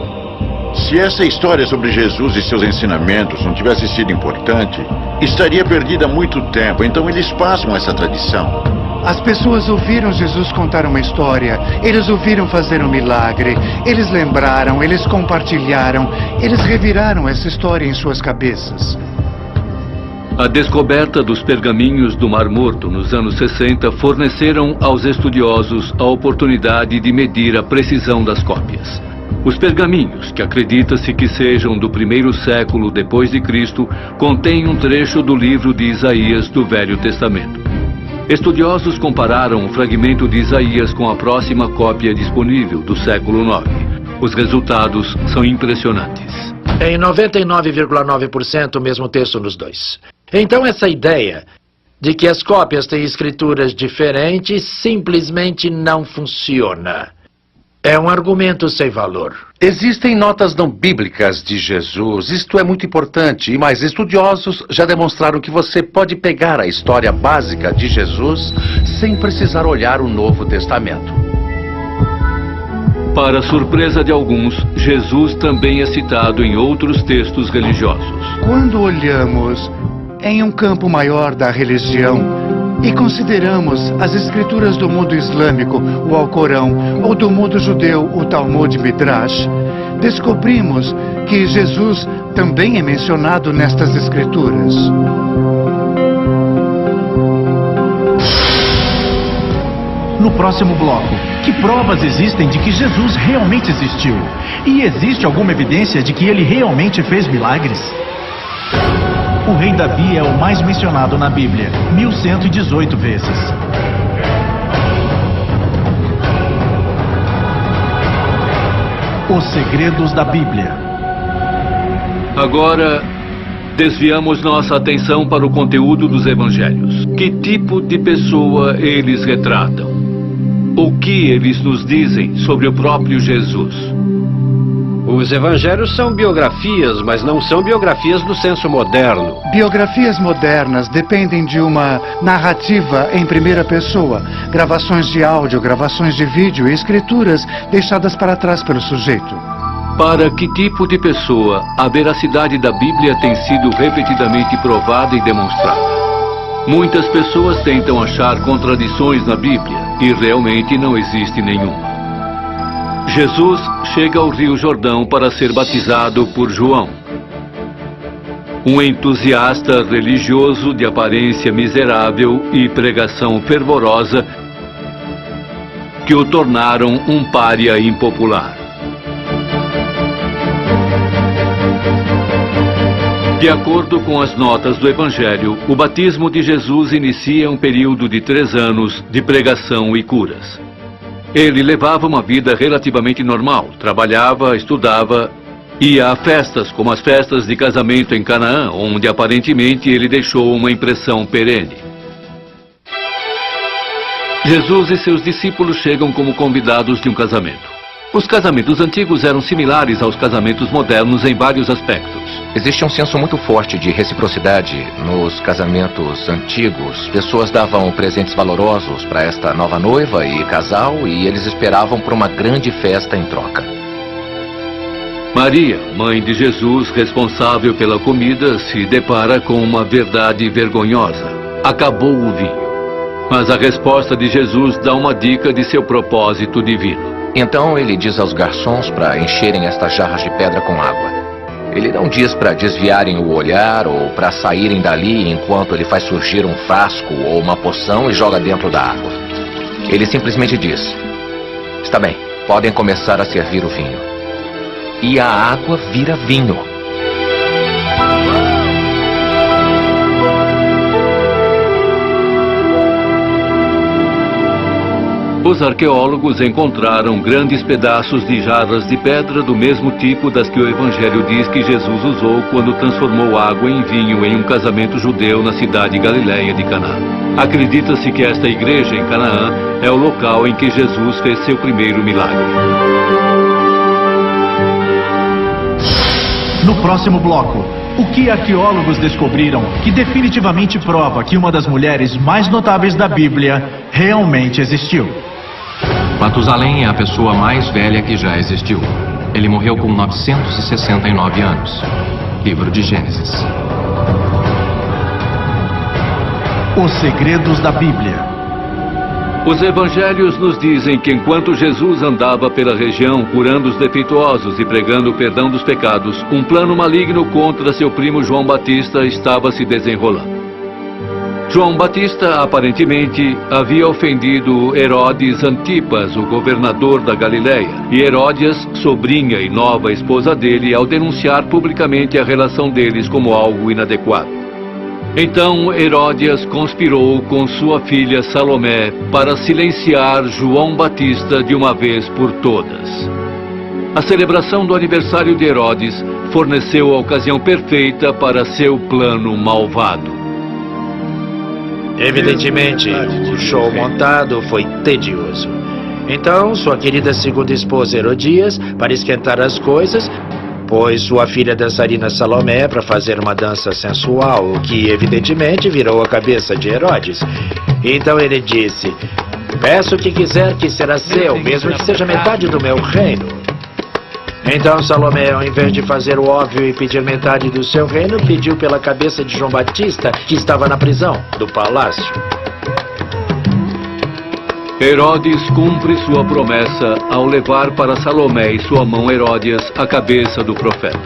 Se essa história sobre Jesus e seus ensinamentos não tivesse sido importante, estaria perdida há muito tempo. Então eles passam essa tradição. As pessoas ouviram Jesus contar uma história, eles ouviram fazer um milagre, eles lembraram, eles compartilharam, eles reviraram essa história em suas cabeças. A descoberta dos pergaminhos do Mar Morto nos anos 60 forneceram aos estudiosos a oportunidade de medir a precisão das cópias. Os pergaminhos, que acredita-se que sejam do 1º século depois de Cristo, contêm um trecho do livro de Isaías do Velho Testamento. Estudiosos compararam o fragmento de Isaías com a próxima cópia disponível do século IX. Os resultados são impressionantes. Em 99,9% o mesmo texto nos dois. Então essa ideia de que as cópias têm escrituras diferentes simplesmente não funciona. É um argumento sem valor. Existem notas não bíblicas de Jesus. Isto é muito importante, mas estudiosos já demonstraram que você pode pegar a história básica de Jesus sem precisar olhar o Novo Testamento. Para surpresa de alguns, Jesus também é citado em outros textos religiosos. Quando olhamos em um campo maior da religião e consideramos as escrituras do mundo islâmico, o Alcorão, ou do mundo judeu, o Talmud Midrash, descobrimos que Jesus também é mencionado nestas escrituras. No próximo bloco, que provas existem de que Jesus realmente existiu? E existe alguma evidência de que ele realmente fez milagres? O rei Davi é o mais mencionado na Bíblia, 1118 vezes. Os segredos da Bíblia. Agora, desviamos nossa atenção para o conteúdo dos evangelhos. Que tipo de pessoa eles retratam? O que eles nos dizem sobre o próprio Jesus? Os evangelhos são biografias, mas não são biografias no senso moderno. Biografias modernas dependem de uma narrativa em primeira pessoa, gravações de áudio, gravações de vídeo e escrituras deixadas para trás pelo sujeito. Para que tipo de pessoa a veracidade da Bíblia tem sido repetidamente provada e demonstrada? Muitas pessoas tentam achar contradições na Bíblia e realmente não existe nenhuma. Jesus chega ao Rio Jordão para ser batizado por João, um entusiasta religioso de aparência miserável e pregação fervorosa que o tornaram um pária impopular. De acordo com as notas do Evangelho, o batismo de Jesus inicia um período de 3 anos de pregação e curas. Ele levava uma vida relativamente normal, trabalhava, estudava, ia a festas como as festas de casamento em Canaã, onde aparentemente ele deixou uma impressão perene. Jesus e seus discípulos chegam como convidados de um casamento. Os casamentos antigos eram similares aos casamentos modernos em vários aspectos. Existe um senso muito forte de reciprocidade nos casamentos antigos. Pessoas davam presentes valorosos para esta nova noiva e casal e eles esperavam por uma grande festa em troca. Maria, mãe de Jesus, responsável pela comida, se depara com uma verdade vergonhosa. Acabou o vinho. Mas a resposta de Jesus dá uma dica de seu propósito divino. Então ele diz aos garçons para encherem estas jarras de pedra com água. Ele não diz para desviarem o olhar ou para saírem dali enquanto ele faz surgir um frasco ou uma poção e joga dentro da água. Ele simplesmente diz: está bem, podem começar a servir o vinho. E a água vira vinho. Os arqueólogos encontraram grandes pedaços de jarras de pedra do mesmo tipo das que o Evangelho diz que Jesus usou quando transformou água em vinho em um casamento judeu na cidade galileia de Canaã. Acredita-se que esta igreja em Canaã é o local em que Jesus fez seu primeiro milagre. No próximo bloco, o que arqueólogos descobriram que definitivamente prova que uma das mulheres mais notáveis da Bíblia realmente existiu. Matusalém é a pessoa mais velha que já existiu. Ele morreu com 969 anos. Livro de Gênesis. Os segredos da Bíblia. Os evangelhos nos dizem que enquanto Jesus andava pela região curando os defeituosos e pregando o perdão dos pecados, um plano maligno contra seu primo João Batista estava se desenrolando. João Batista, aparentemente, havia ofendido Herodes Antipas, o governador da Galileia, e Heródias, sobrinha e nova esposa dele, ao denunciar publicamente a relação deles como algo inadequado. Então Heródias conspirou com sua filha Salomé para silenciar João Batista de uma vez por todas. A celebração do aniversário de Herodes forneceu a ocasião perfeita para seu plano malvado. Evidentemente, o show montado foi tedioso. Então, sua querida segunda esposa Herodias, para esquentar as coisas, pôs sua filha dançarina Salomé para fazer uma dança sensual, o que evidentemente virou a cabeça de Herodes. Então ele disse: peço o que quiser que será seu, mesmo que seja metade do meu reino. Então Salomé, ao invés de fazer o óbvio e pedir metade do seu reino, pediu pela cabeça de João Batista, que estava na prisão do palácio. Herodes cumpre sua promessa ao levar para Salomé e sua mão Heródias a cabeça do profeta.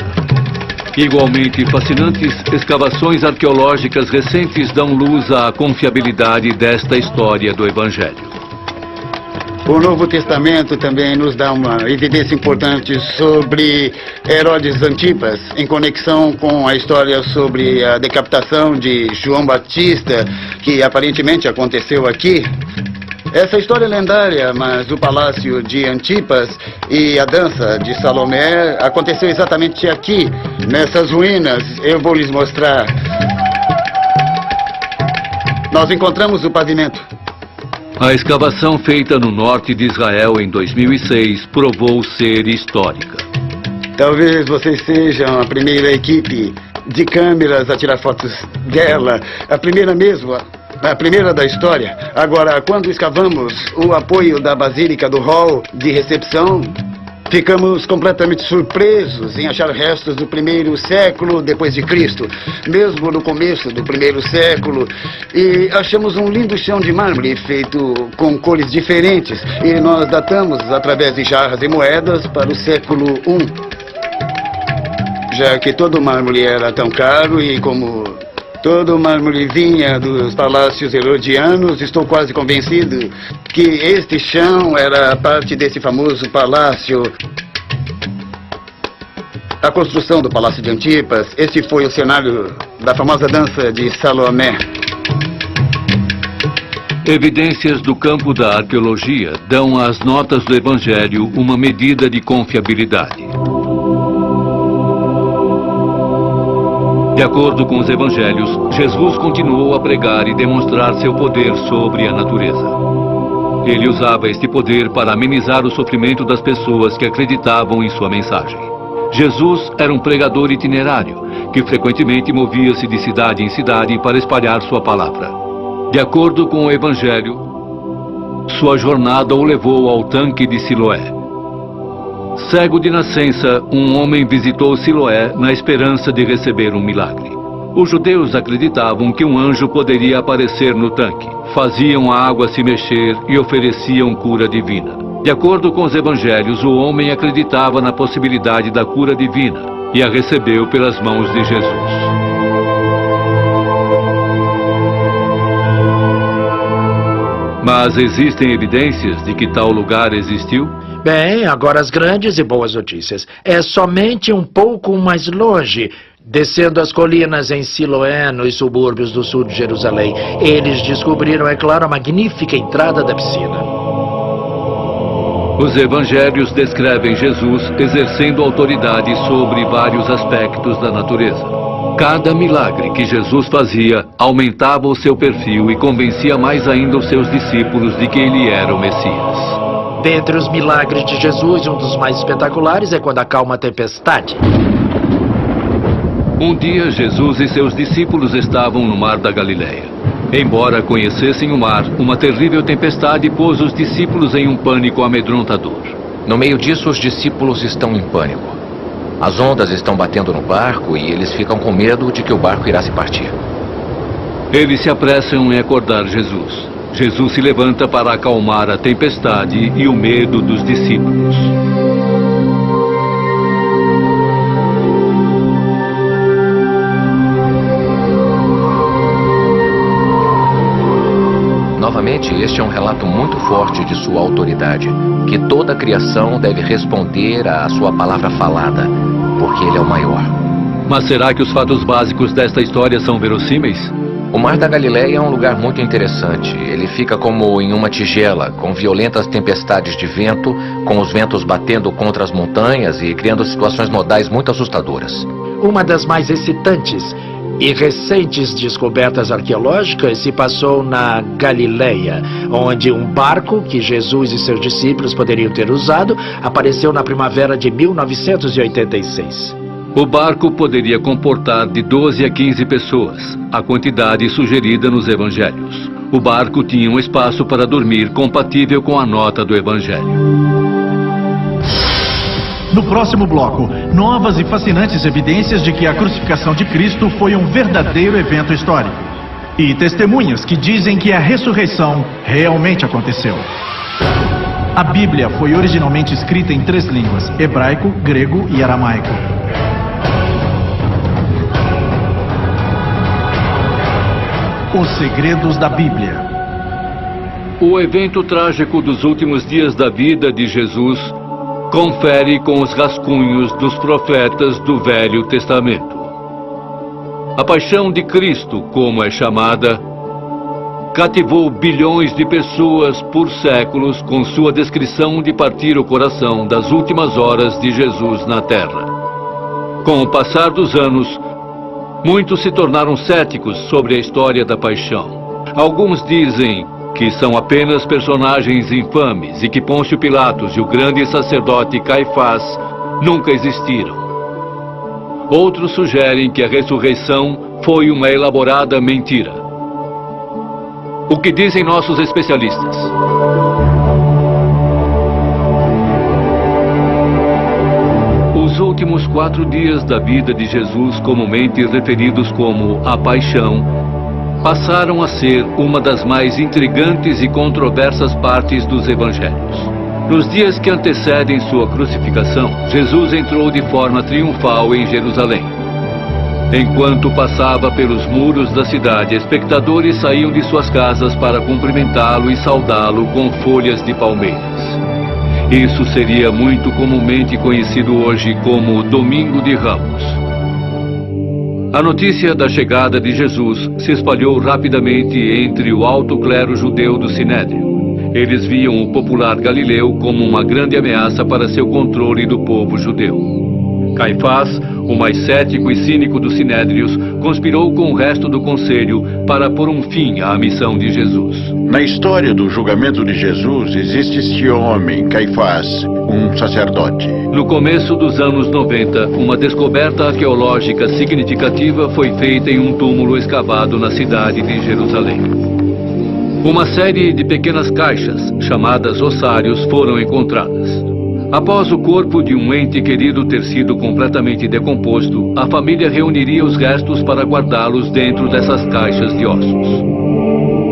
Igualmente fascinantes escavações arqueológicas recentes dão luz à confiabilidade desta história do Evangelho. O Novo Testamento também nos dá uma evidência importante sobre Herodes Antipas, em conexão com a história sobre a decapitação de João Batista, que aparentemente aconteceu aqui. Essa história é lendária, mas o palácio de Antipas e a dança de Salomé aconteceu exatamente aqui, nessas ruínas. Eu vou lhes mostrar. Nós encontramos o pavimento. A escavação feita no norte de Israel em 2006 provou ser histórica. Talvez vocês sejam a primeira equipe de câmeras a tirar fotos dela, a primeira mesmo, a primeira da história. Agora, quando escavamos o apoio da Basílica do Hall de recepção, ficamos completamente surpresos em achar restos do 1º século depois de Cristo, mesmo no começo do 1º século, e achamos um lindo chão de mármore feito com cores diferentes, e nós datamos através de jarras e moedas para o século I. Já que todo mármore era tão caro e como todo mármore vinha dos palácios herodianos, estou quase convencido que este chão era parte desse famoso palácio. A construção do Palácio de Antipas, esse foi o cenário da famosa dança de Salomé. Evidências do campo da arqueologia dão às notas do Evangelho uma medida de confiabilidade. De acordo com os evangelhos, Jesus continuou a pregar e demonstrar seu poder sobre a natureza. Ele usava este poder para amenizar o sofrimento das pessoas que acreditavam em sua mensagem. Jesus era um pregador itinerário, que frequentemente movia-se de cidade em cidade para espalhar sua palavra. De acordo com o evangelho, sua jornada o levou ao tanque de Siloé. Cego de nascença, um homem visitou Siloé na esperança de receber um milagre. Os judeus acreditavam que um anjo poderia aparecer no tanque, faziam a água se mexer e ofereciam cura divina. De acordo com os evangelhos, o homem acreditava na possibilidade da cura divina e a recebeu pelas mãos de Jesus. Mas existem evidências de que tal lugar existiu? Bem, agora as grandes e boas notícias. É somente um pouco mais longe, descendo as colinas em Siloé, nos subúrbios do sul de Jerusalém. Eles descobriram, é claro, a magnífica entrada da piscina. Os evangelhos descrevem Jesus exercendo autoridade sobre vários aspectos da natureza. Cada milagre que Jesus fazia aumentava o seu perfil e convencia mais ainda os seus discípulos de que ele era o Messias. Dentre os milagres de Jesus, um dos mais espetaculares é quando acalma a tempestade. Um dia, Jesus e seus discípulos estavam no mar da Galileia. Embora conhecessem o mar, uma terrível tempestade pôs os discípulos em um pânico amedrontador. No meio disso, os discípulos estão em pânico. As ondas estão batendo no barco e eles ficam com medo de que o barco irá se partir. Eles se apressam em acordar Jesus. Jesus se levanta para acalmar a tempestade e o medo dos discípulos. Novamente, este é um relato muito forte de sua autoridade, que toda a criação deve responder à sua palavra falada, porque ele é o maior. Mas será que os fatos básicos desta história são verossímeis? O Mar da Galileia é um lugar muito interessante. Ele fica como em uma tigela, com violentas tempestades de vento, com os ventos batendo contra as montanhas e criando situações nodais muito assustadoras. Uma das mais excitantes e recentes descobertas arqueológicas se passou na Galileia, onde um barco que Jesus e seus discípulos poderiam ter usado apareceu na primavera de 1986. O barco poderia comportar de 12 a 15 pessoas, a quantidade sugerida nos evangelhos. O barco tinha um espaço para dormir compatível com a nota do evangelho. No próximo bloco, novas e fascinantes evidências de que a crucificação de Cristo foi um verdadeiro evento histórico. E testemunhas que dizem que a ressurreição realmente aconteceu. A Bíblia foi originalmente escrita em 3 línguas: hebraico, grego e aramaico. Os segredos da Bíblia. O evento trágico dos últimos dias da vida de Jesus confere com os rascunhos dos profetas do Velho Testamento. A paixão de Cristo, como é chamada, cativou bilhões de pessoas por séculos com sua descrição de partir o coração das últimas horas de Jesus na Terra. Com o passar dos anos, muitos se tornaram céticos sobre a história da paixão. Alguns dizem que são apenas personagens infames e que Pôncio Pilatos e o grande sacerdote Caifás nunca existiram. Outros sugerem que a ressurreição foi uma elaborada mentira. O que dizem nossos especialistas? Os últimos 4 dias da vida de Jesus, comumente referidos como a Paixão, passaram a ser uma das mais intrigantes e controversas partes dos evangelhos. Nos dias que antecedem sua crucificação, Jesus entrou de forma triunfal em Jerusalém. Enquanto passava pelos muros da cidade, espectadores saíam de suas casas para cumprimentá-lo e saudá-lo com folhas de palmeiras. Isso seria muito comumente conhecido hoje como Domingo de Ramos. A notícia da chegada de Jesus se espalhou rapidamente entre o alto clero judeu do Sinédrio. Eles viam o popular Galileu como uma grande ameaça para seu controle do povo judeu. Caifás, o mais cético e cínico dos Sinédrios, conspirou com o resto do conselho para pôr um fim à missão de Jesus. Na história do julgamento de Jesus, existe este homem, Caifás, um sacerdote. No começo dos anos 90, uma descoberta arqueológica significativa foi feita em um túmulo escavado na cidade de Jerusalém. Uma série de pequenas caixas, chamadas ossários, foram encontradas. Após o corpo de um ente querido ter sido completamente decomposto, a família reuniria os restos para guardá-los dentro dessas caixas de ossos.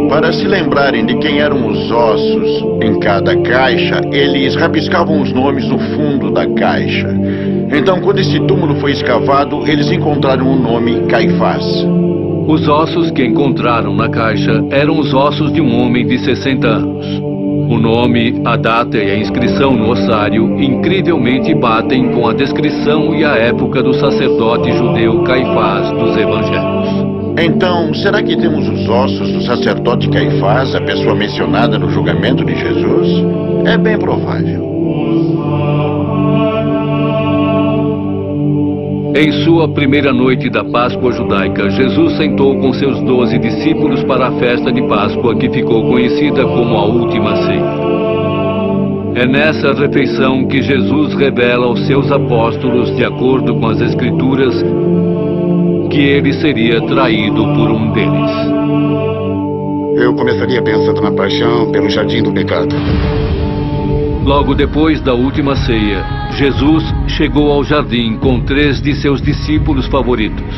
Para se lembrarem de quem eram os ossos em cada caixa, eles rabiscavam os nomes no fundo da caixa. Então, quando esse túmulo foi escavado, eles encontraram o nome Caifás. Os ossos que encontraram na caixa eram os ossos de um homem de 60 anos. O nome, a data e a inscrição no ossário incrivelmente batem com a descrição e a época do sacerdote judeu Caifás dos Evangelhos. Então, será que temos os ossos do sacerdote Caifás, a pessoa mencionada no julgamento de Jesus? É bem provável. Em sua primeira noite da Páscoa judaica, Jesus sentou com seus 12 discípulos para a festa de Páscoa, que ficou conhecida como a Última Ceia. É nessa refeição que Jesus revela aos seus apóstolos, de acordo com as Escrituras, que ele seria traído por um deles. Eu começaria pensando na paixão pelo jardim do pecado. Logo depois da Última Ceia, Jesus chegou ao jardim com 3 de seus discípulos favoritos: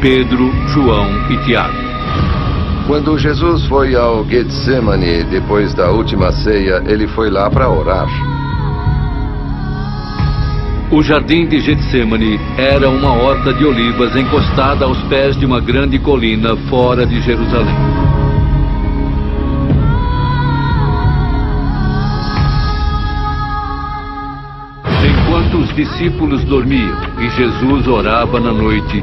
Pedro, João e Tiago. Quando Jesus foi ao Getsemane depois da Última Ceia, ele foi lá para orar. O jardim de Getsemane era uma horta de olivas encostada aos pés de uma grande colina fora de Jerusalém. Enquanto os discípulos dormiam e Jesus orava na noite,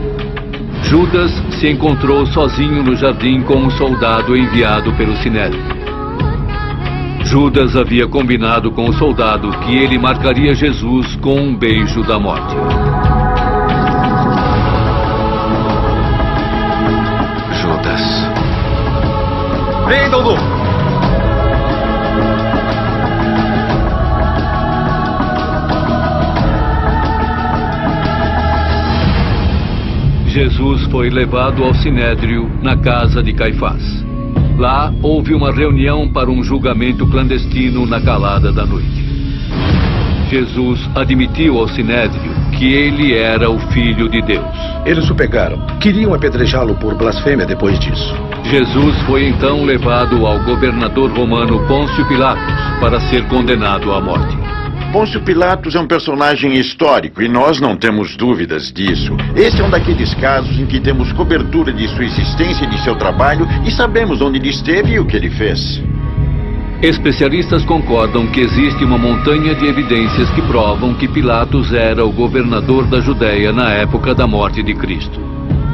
Judas se encontrou sozinho no jardim com um soldado enviado pelo Sinédrio. Judas havia combinado com o soldado que ele marcaria Jesus com um beijo da morte. Judas. Prendam-no! Jesus foi levado ao Sinédrio na casa de Caifás. Lá houve uma reunião para um julgamento clandestino na calada da noite. Jesus admitiu ao Sinédrio que ele era o Filho de Deus. Eles o pegaram. Queriam apedrejá-lo por blasfêmia depois disso. Jesus foi então levado ao governador romano Pôncio Pilatos para ser condenado à morte. Pôncio Pilatos é um personagem histórico e nós não temos dúvidas disso. Esse é um daqueles casos em que temos cobertura de sua existência e de seu trabalho e sabemos onde ele esteve e o que ele fez. Especialistas concordam que existe uma montanha de evidências que provam que Pilatos era o governador da Judéia na época da morte de Cristo.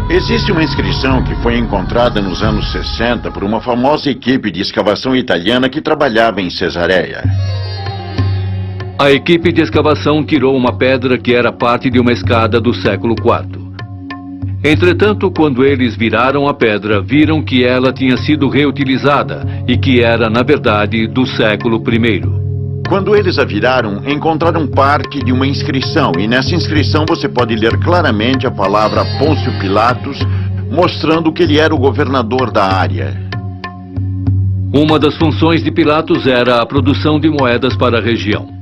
Existe uma inscrição que foi encontrada nos anos 60 por uma famosa equipe de escavação italiana que trabalhava em Cesareia. A equipe de escavação tirou uma pedra que era parte de uma escada do século IV. Entretanto, quando eles viraram a pedra, viram que ela tinha sido reutilizada e que era, na verdade, do século I. Quando eles a viraram, encontraram parte de uma inscrição, e nessa inscrição você pode ler claramente a palavra Pôncio Pilatos, mostrando que ele era o governador da área. Uma das funções de Pilatos era a produção de moedas para a região.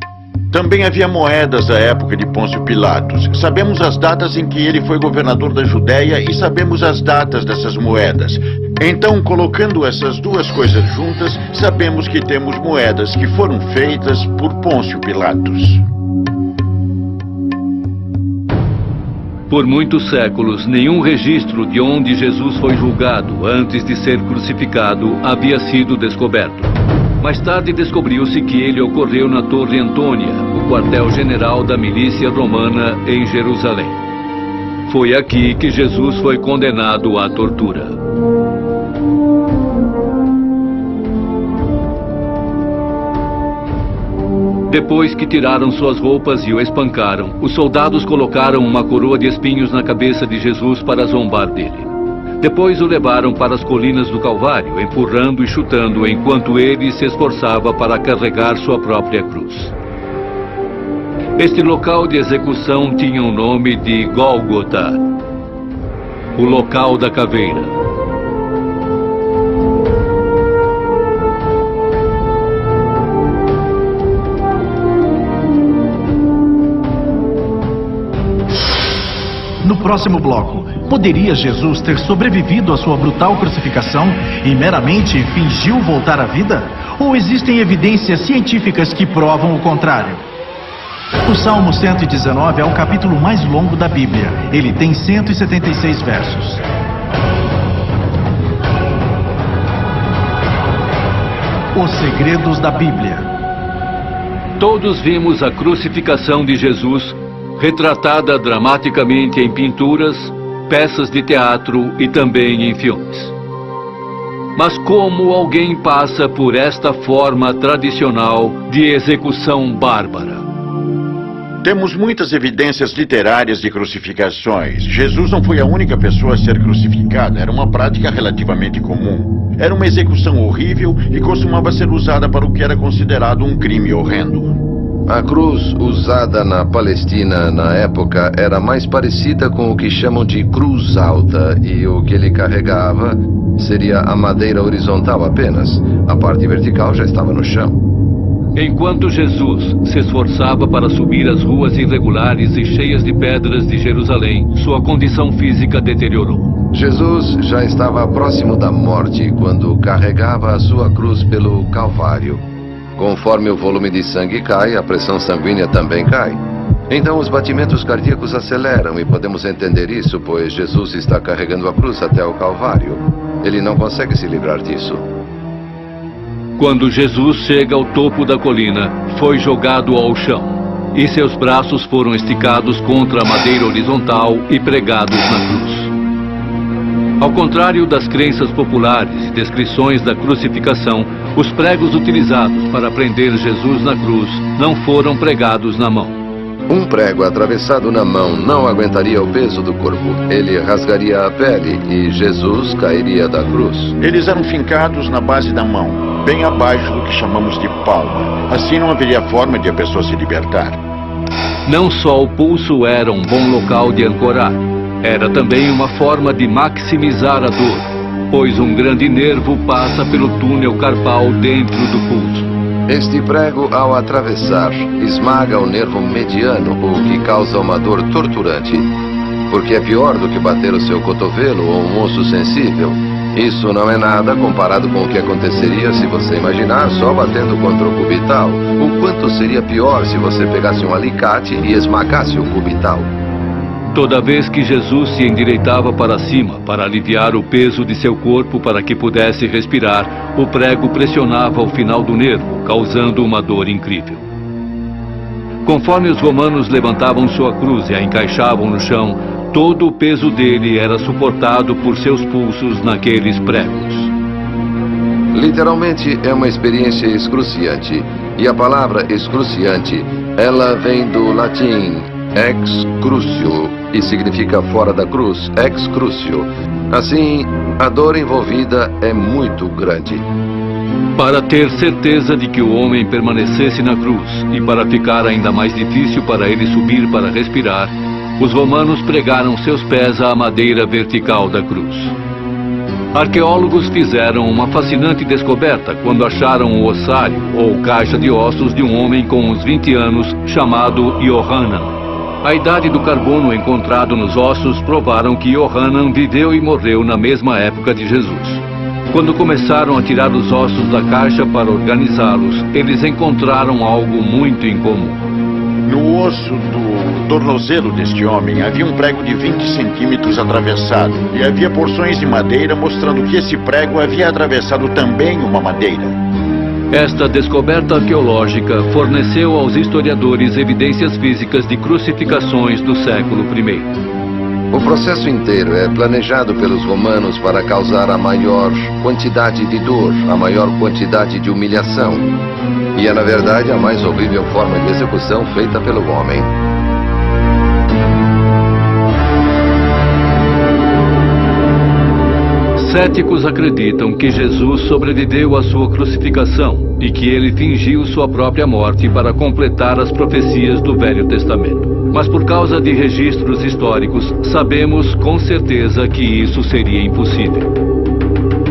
Também havia moedas da época de Pôncio Pilatos. Sabemos as datas em que ele foi governador da Judéia e sabemos as datas dessas moedas. Então, colocando essas duas coisas juntas, sabemos que temos moedas que foram feitas por Pôncio Pilatos. Por muitos séculos, nenhum registro de onde Jesus foi julgado antes de ser crucificado havia sido descoberto. Mais tarde descobriu-se que ele ocorreu na Torre Antônia, o quartel-general da milícia romana em Jerusalém. Foi aqui que Jesus foi condenado à tortura. Depois que tiraram suas roupas e o espancaram, os soldados colocaram uma coroa de espinhos na cabeça de Jesus para zombar dele. Depois o levaram para as colinas do Calvário, empurrando e chutando enquanto ele se esforçava para carregar sua própria cruz. Este local de execução tinha o nome de Gólgota, o local da caveira. No próximo bloco, poderia Jesus ter sobrevivido à sua brutal crucificação e meramente fingiu voltar à vida? Ou existem evidências científicas que provam o contrário? O Salmo 119 é o capítulo mais longo da Bíblia. Ele tem 176 versos. Os segredos da Bíblia. Todos vimos a crucificação de Jesus, retratada dramaticamente em pinturas, peças de teatro e também em filmes. Mas como alguém passa por esta forma tradicional de execução bárbara? Temos muitas evidências literárias de crucificações. Jesus não foi a única pessoa a ser crucificada, era uma prática relativamente comum. Era uma execução horrível e costumava ser usada para o que era considerado um crime horrendo. A cruz usada na Palestina na época era mais parecida com o que chamam de cruz alta, e o que ele carregava seria a madeira horizontal apenas. A parte vertical já estava no chão. Enquanto Jesus se esforçava para subir as ruas irregulares e cheias de pedras de Jerusalém, sua condição física deteriorou. Jesus já estava próximo da morte quando carregava a sua cruz pelo Calvário. Conforme o volume de sangue cai, a pressão sanguínea também cai. Então os batimentos cardíacos aceleram e podemos entender isso, pois Jesus está carregando a cruz até o Calvário. Ele não consegue se livrar disso. Quando Jesus chega ao topo da colina, foi jogado ao chão, e seus braços foram esticados contra a madeira horizontal e pregados na cruz. Ao contrário das crenças populares e descrições da crucificação, os pregos utilizados para prender Jesus na cruz não foram pregados na mão. Um prego atravessado na mão não aguentaria o peso do corpo. Ele rasgaria a pele e Jesus cairia da cruz. Eles eram fincados na base da mão, bem abaixo do que chamamos de palma. Assim não haveria forma de a pessoa se libertar. Não só o pulso era um bom local de ancorar, era também uma forma de maximizar a dor, pois um grande nervo passa pelo túnel carpal dentro do pulso. Este prego, ao atravessar, esmaga o nervo mediano, o que causa uma dor torturante. Porque é pior do que bater o seu cotovelo ou um osso sensível. Isso não é nada comparado com o que aconteceria se você imaginar só batendo contra o cubital. O quanto seria pior se você pegasse um alicate e esmagasse o cubital. Toda vez que Jesus se endireitava para cima para aliviar o peso de seu corpo para que pudesse respirar, o prego pressionava o final do nervo, causando uma dor incrível. Conforme os romanos levantavam sua cruz e a encaixavam no chão, todo o peso dele era suportado por seus pulsos naqueles pregos. Literalmente é uma experiência excruciante. E a palavra excruciante, ela vem do latim ex crucio e significa fora da cruz, ex crucio. Assim, a dor envolvida é muito grande. Para ter certeza de que o homem permanecesse na cruz e para ficar ainda mais difícil para ele subir para respirar, os romanos pregaram seus pés à madeira vertical da cruz. Arqueólogos fizeram uma fascinante descoberta quando acharam o ossário, ou caixa de ossos de um homem com uns 20 anos, chamado Yohanan. A idade do carbono encontrado nos ossos provaram que Yohanan viveu e morreu na mesma época de Jesus. Quando começaram a tirar os ossos da caixa para organizá-los, eles encontraram algo muito incomum. No osso do tornozelo deste homem havia um prego de 20 centímetros atravessado e havia porções de madeira mostrando que esse prego havia atravessado também uma madeira. Esta descoberta arqueológica forneceu aos historiadores evidências físicas de crucificações do século I. O processo inteiro é planejado pelos romanos para causar a maior quantidade de dor, a maior quantidade de humilhação. E é, na verdade, a mais horrível forma de execução feita pelo homem. Céticos acreditam que Jesus sobreviveu à sua crucificação e que ele fingiu sua própria morte para completar as profecias do Velho Testamento. Mas por causa de registros históricos, sabemos com certeza que isso seria impossível.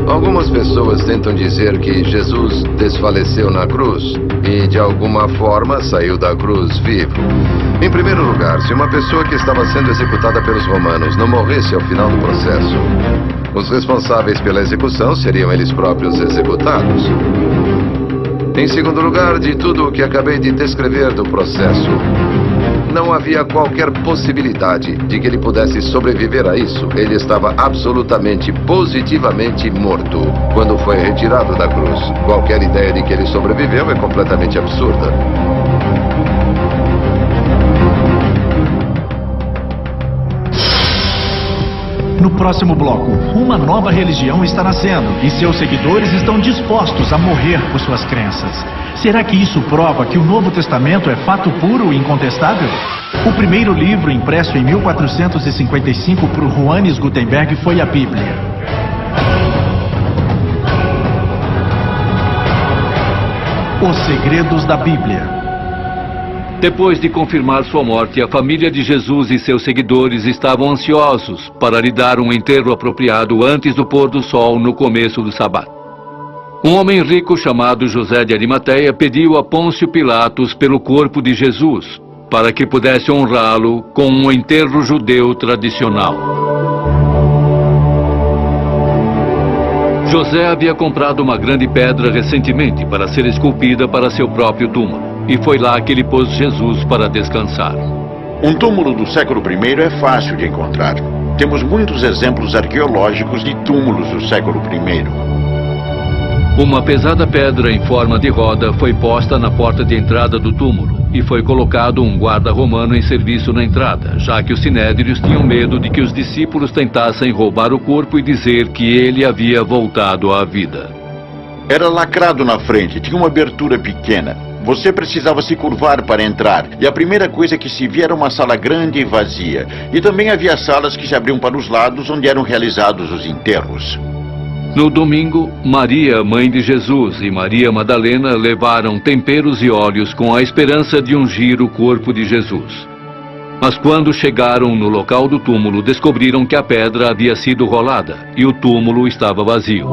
Algumas pessoas tentam dizer que Jesus desfaleceu na cruz e, de alguma forma, saiu da cruz vivo. Em primeiro lugar, se uma pessoa que estava sendo executada pelos romanos não morresse ao final do processo, os responsáveis pela execução seriam eles próprios executados. Em segundo lugar, de tudo o que acabei de descrever do processo, não havia qualquer possibilidade de que ele pudesse sobreviver a isso. Ele estava absolutamente, positivamente morto quando foi retirado da cruz. Qualquer ideia de que ele sobreviveu é completamente absurda. No próximo bloco, uma nova religião está nascendo e seus seguidores estão dispostos a morrer por suas crenças. Será que isso prova que o Novo Testamento é fato puro e incontestável? O primeiro livro impresso em 1455 por Johannes Gutenberg foi a Bíblia. Os segredos da Bíblia. Depois de confirmar sua morte, a família de Jesus e seus seguidores estavam ansiosos para lhe dar um enterro apropriado antes do pôr do sol no começo do sábado. Um homem rico chamado José de Arimateia pediu a Pôncio Pilatos pelo corpo de Jesus, para que pudesse honrá-lo com um enterro judeu tradicional. José havia comprado uma grande pedra recentemente para ser esculpida para seu próprio túmulo. E foi lá que ele pôs Jesus para descansar. Um túmulo do século I é fácil de encontrar. Temos muitos exemplos arqueológicos de túmulos do século I. Uma pesada pedra em forma de roda foi posta na porta de entrada do túmulo e foi colocado um guarda romano em serviço na entrada, já que os sinédrios tinham medo de que os discípulos tentassem roubar o corpo e dizer que ele havia voltado à vida. Era lacrado na frente, tinha uma abertura pequena. Você precisava se curvar para entrar, e a primeira coisa que se via era uma sala grande e vazia. E também havia salas que se abriam para os lados, onde eram realizados os enterros. No domingo, Maria, mãe de Jesus, e Maria Madalena levaram temperos e óleos com a esperança de ungir o corpo de Jesus. Mas quando chegaram no local do túmulo, descobriram que a pedra havia sido rolada e o túmulo estava vazio.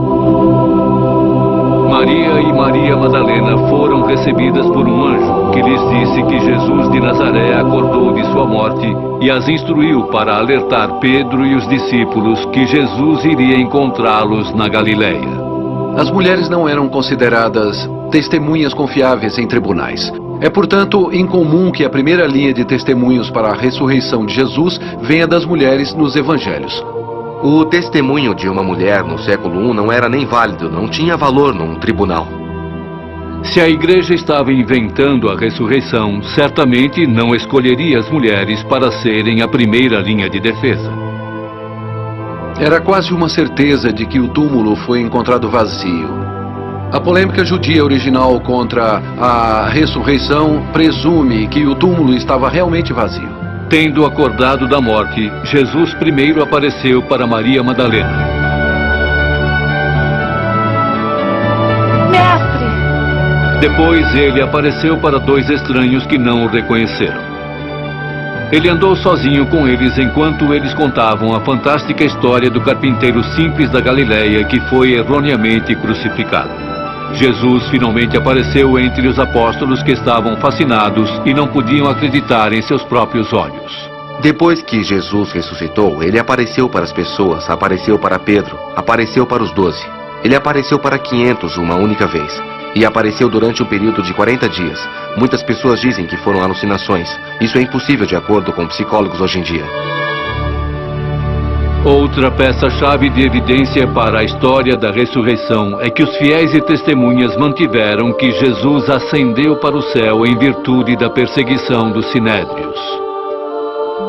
Maria e Maria Madalena foram recebidas por um anjo que lhes disse que Jesus de Nazaré acordou de sua morte e as instruiu para alertar Pedro e os discípulos que Jesus iria encontrá-los na Galileia. As mulheres não eram consideradas testemunhas confiáveis em tribunais. É, portanto, incomum que a primeira linha de testemunhos para a ressurreição de Jesus venha das mulheres nos evangelhos. O testemunho de uma mulher no século I não era nem válido, não tinha valor num tribunal. Se a igreja estava inventando a ressurreição, certamente não escolheria as mulheres para serem a primeira linha de defesa. Era quase uma certeza de que o túmulo foi encontrado vazio. A polêmica judia original contra a ressurreição presume que o túmulo estava realmente vazio. Tendo acordado da morte, Jesus primeiro apareceu para Maria Madalena. Mestre! Depois ele apareceu para 2 estranhos que não o reconheceram. Ele andou sozinho com eles enquanto eles contavam a fantástica história do carpinteiro simples da Galileia que foi erroneamente crucificado. Jesus finalmente apareceu entre os apóstolos que estavam fascinados e não podiam acreditar em seus próprios olhos. Depois que Jesus ressuscitou, ele apareceu para as pessoas, apareceu para Pedro, apareceu para os 12. Ele apareceu para 500 uma única vez. E apareceu durante um período de 40 dias. Muitas pessoas dizem que foram alucinações. Isso é impossível de acordo com psicólogos hoje em dia. Outra peça-chave de evidência para a história da ressurreição é que os fiéis e testemunhas mantiveram que Jesus ascendeu para o céu em virtude da perseguição dos sinédrios.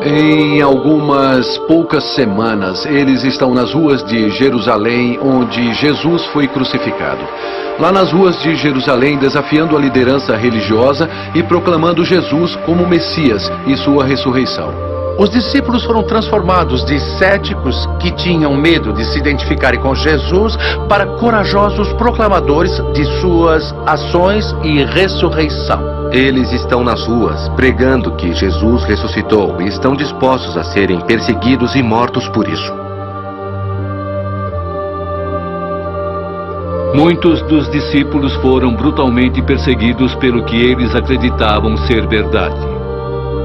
Em algumas poucas semanas, eles estão nas ruas de Jerusalém, onde Jesus foi crucificado. Lá nas ruas de Jerusalém, desafiando a liderança religiosa e proclamando Jesus como Messias e sua ressurreição. Os discípulos foram transformados de céticos que tinham medo de se identificarem com Jesus para corajosos proclamadores de suas ações e ressurreição. Eles estão nas ruas, pregando que Jesus ressuscitou e estão dispostos a serem perseguidos e mortos por isso. Muitos dos discípulos foram brutalmente perseguidos pelo que eles acreditavam ser verdade.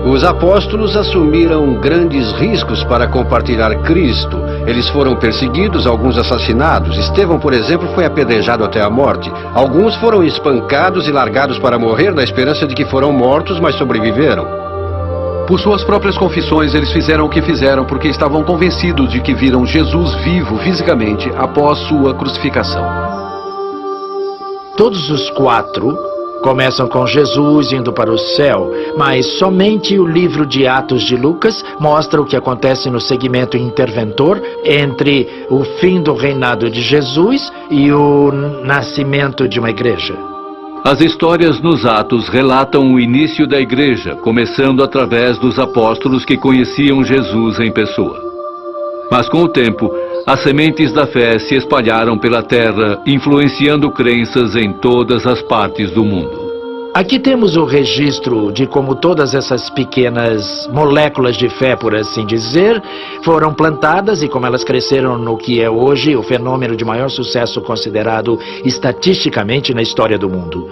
Os apóstolos assumiram grandes riscos para compartilhar Cristo. Eles foram perseguidos, alguns assassinados. Estevão, por exemplo, foi apedrejado até a morte. Alguns foram espancados e largados para morrer na esperança de que foram mortos, mas sobreviveram. Por suas próprias confissões, eles fizeram o que fizeram porque estavam convencidos de que viram Jesus vivo fisicamente após sua crucificação. Todos os 4 começam com Jesus indo para o céu, mas somente o livro de Atos de Lucas mostra o que acontece no segmento interventor entre o fim do reinado de Jesus e o nascimento de uma igreja. As histórias nos Atos relatam o início da igreja, começando através dos apóstolos que conheciam Jesus em pessoa. Mas com o tempo, as sementes da fé se espalharam pela terra, influenciando crenças em todas as partes do mundo. Aqui temos o registro de como todas essas pequenas moléculas de fé, por assim dizer, foram plantadas e como elas cresceram no que é hoje o fenômeno de maior sucesso considerado estatisticamente na história do mundo.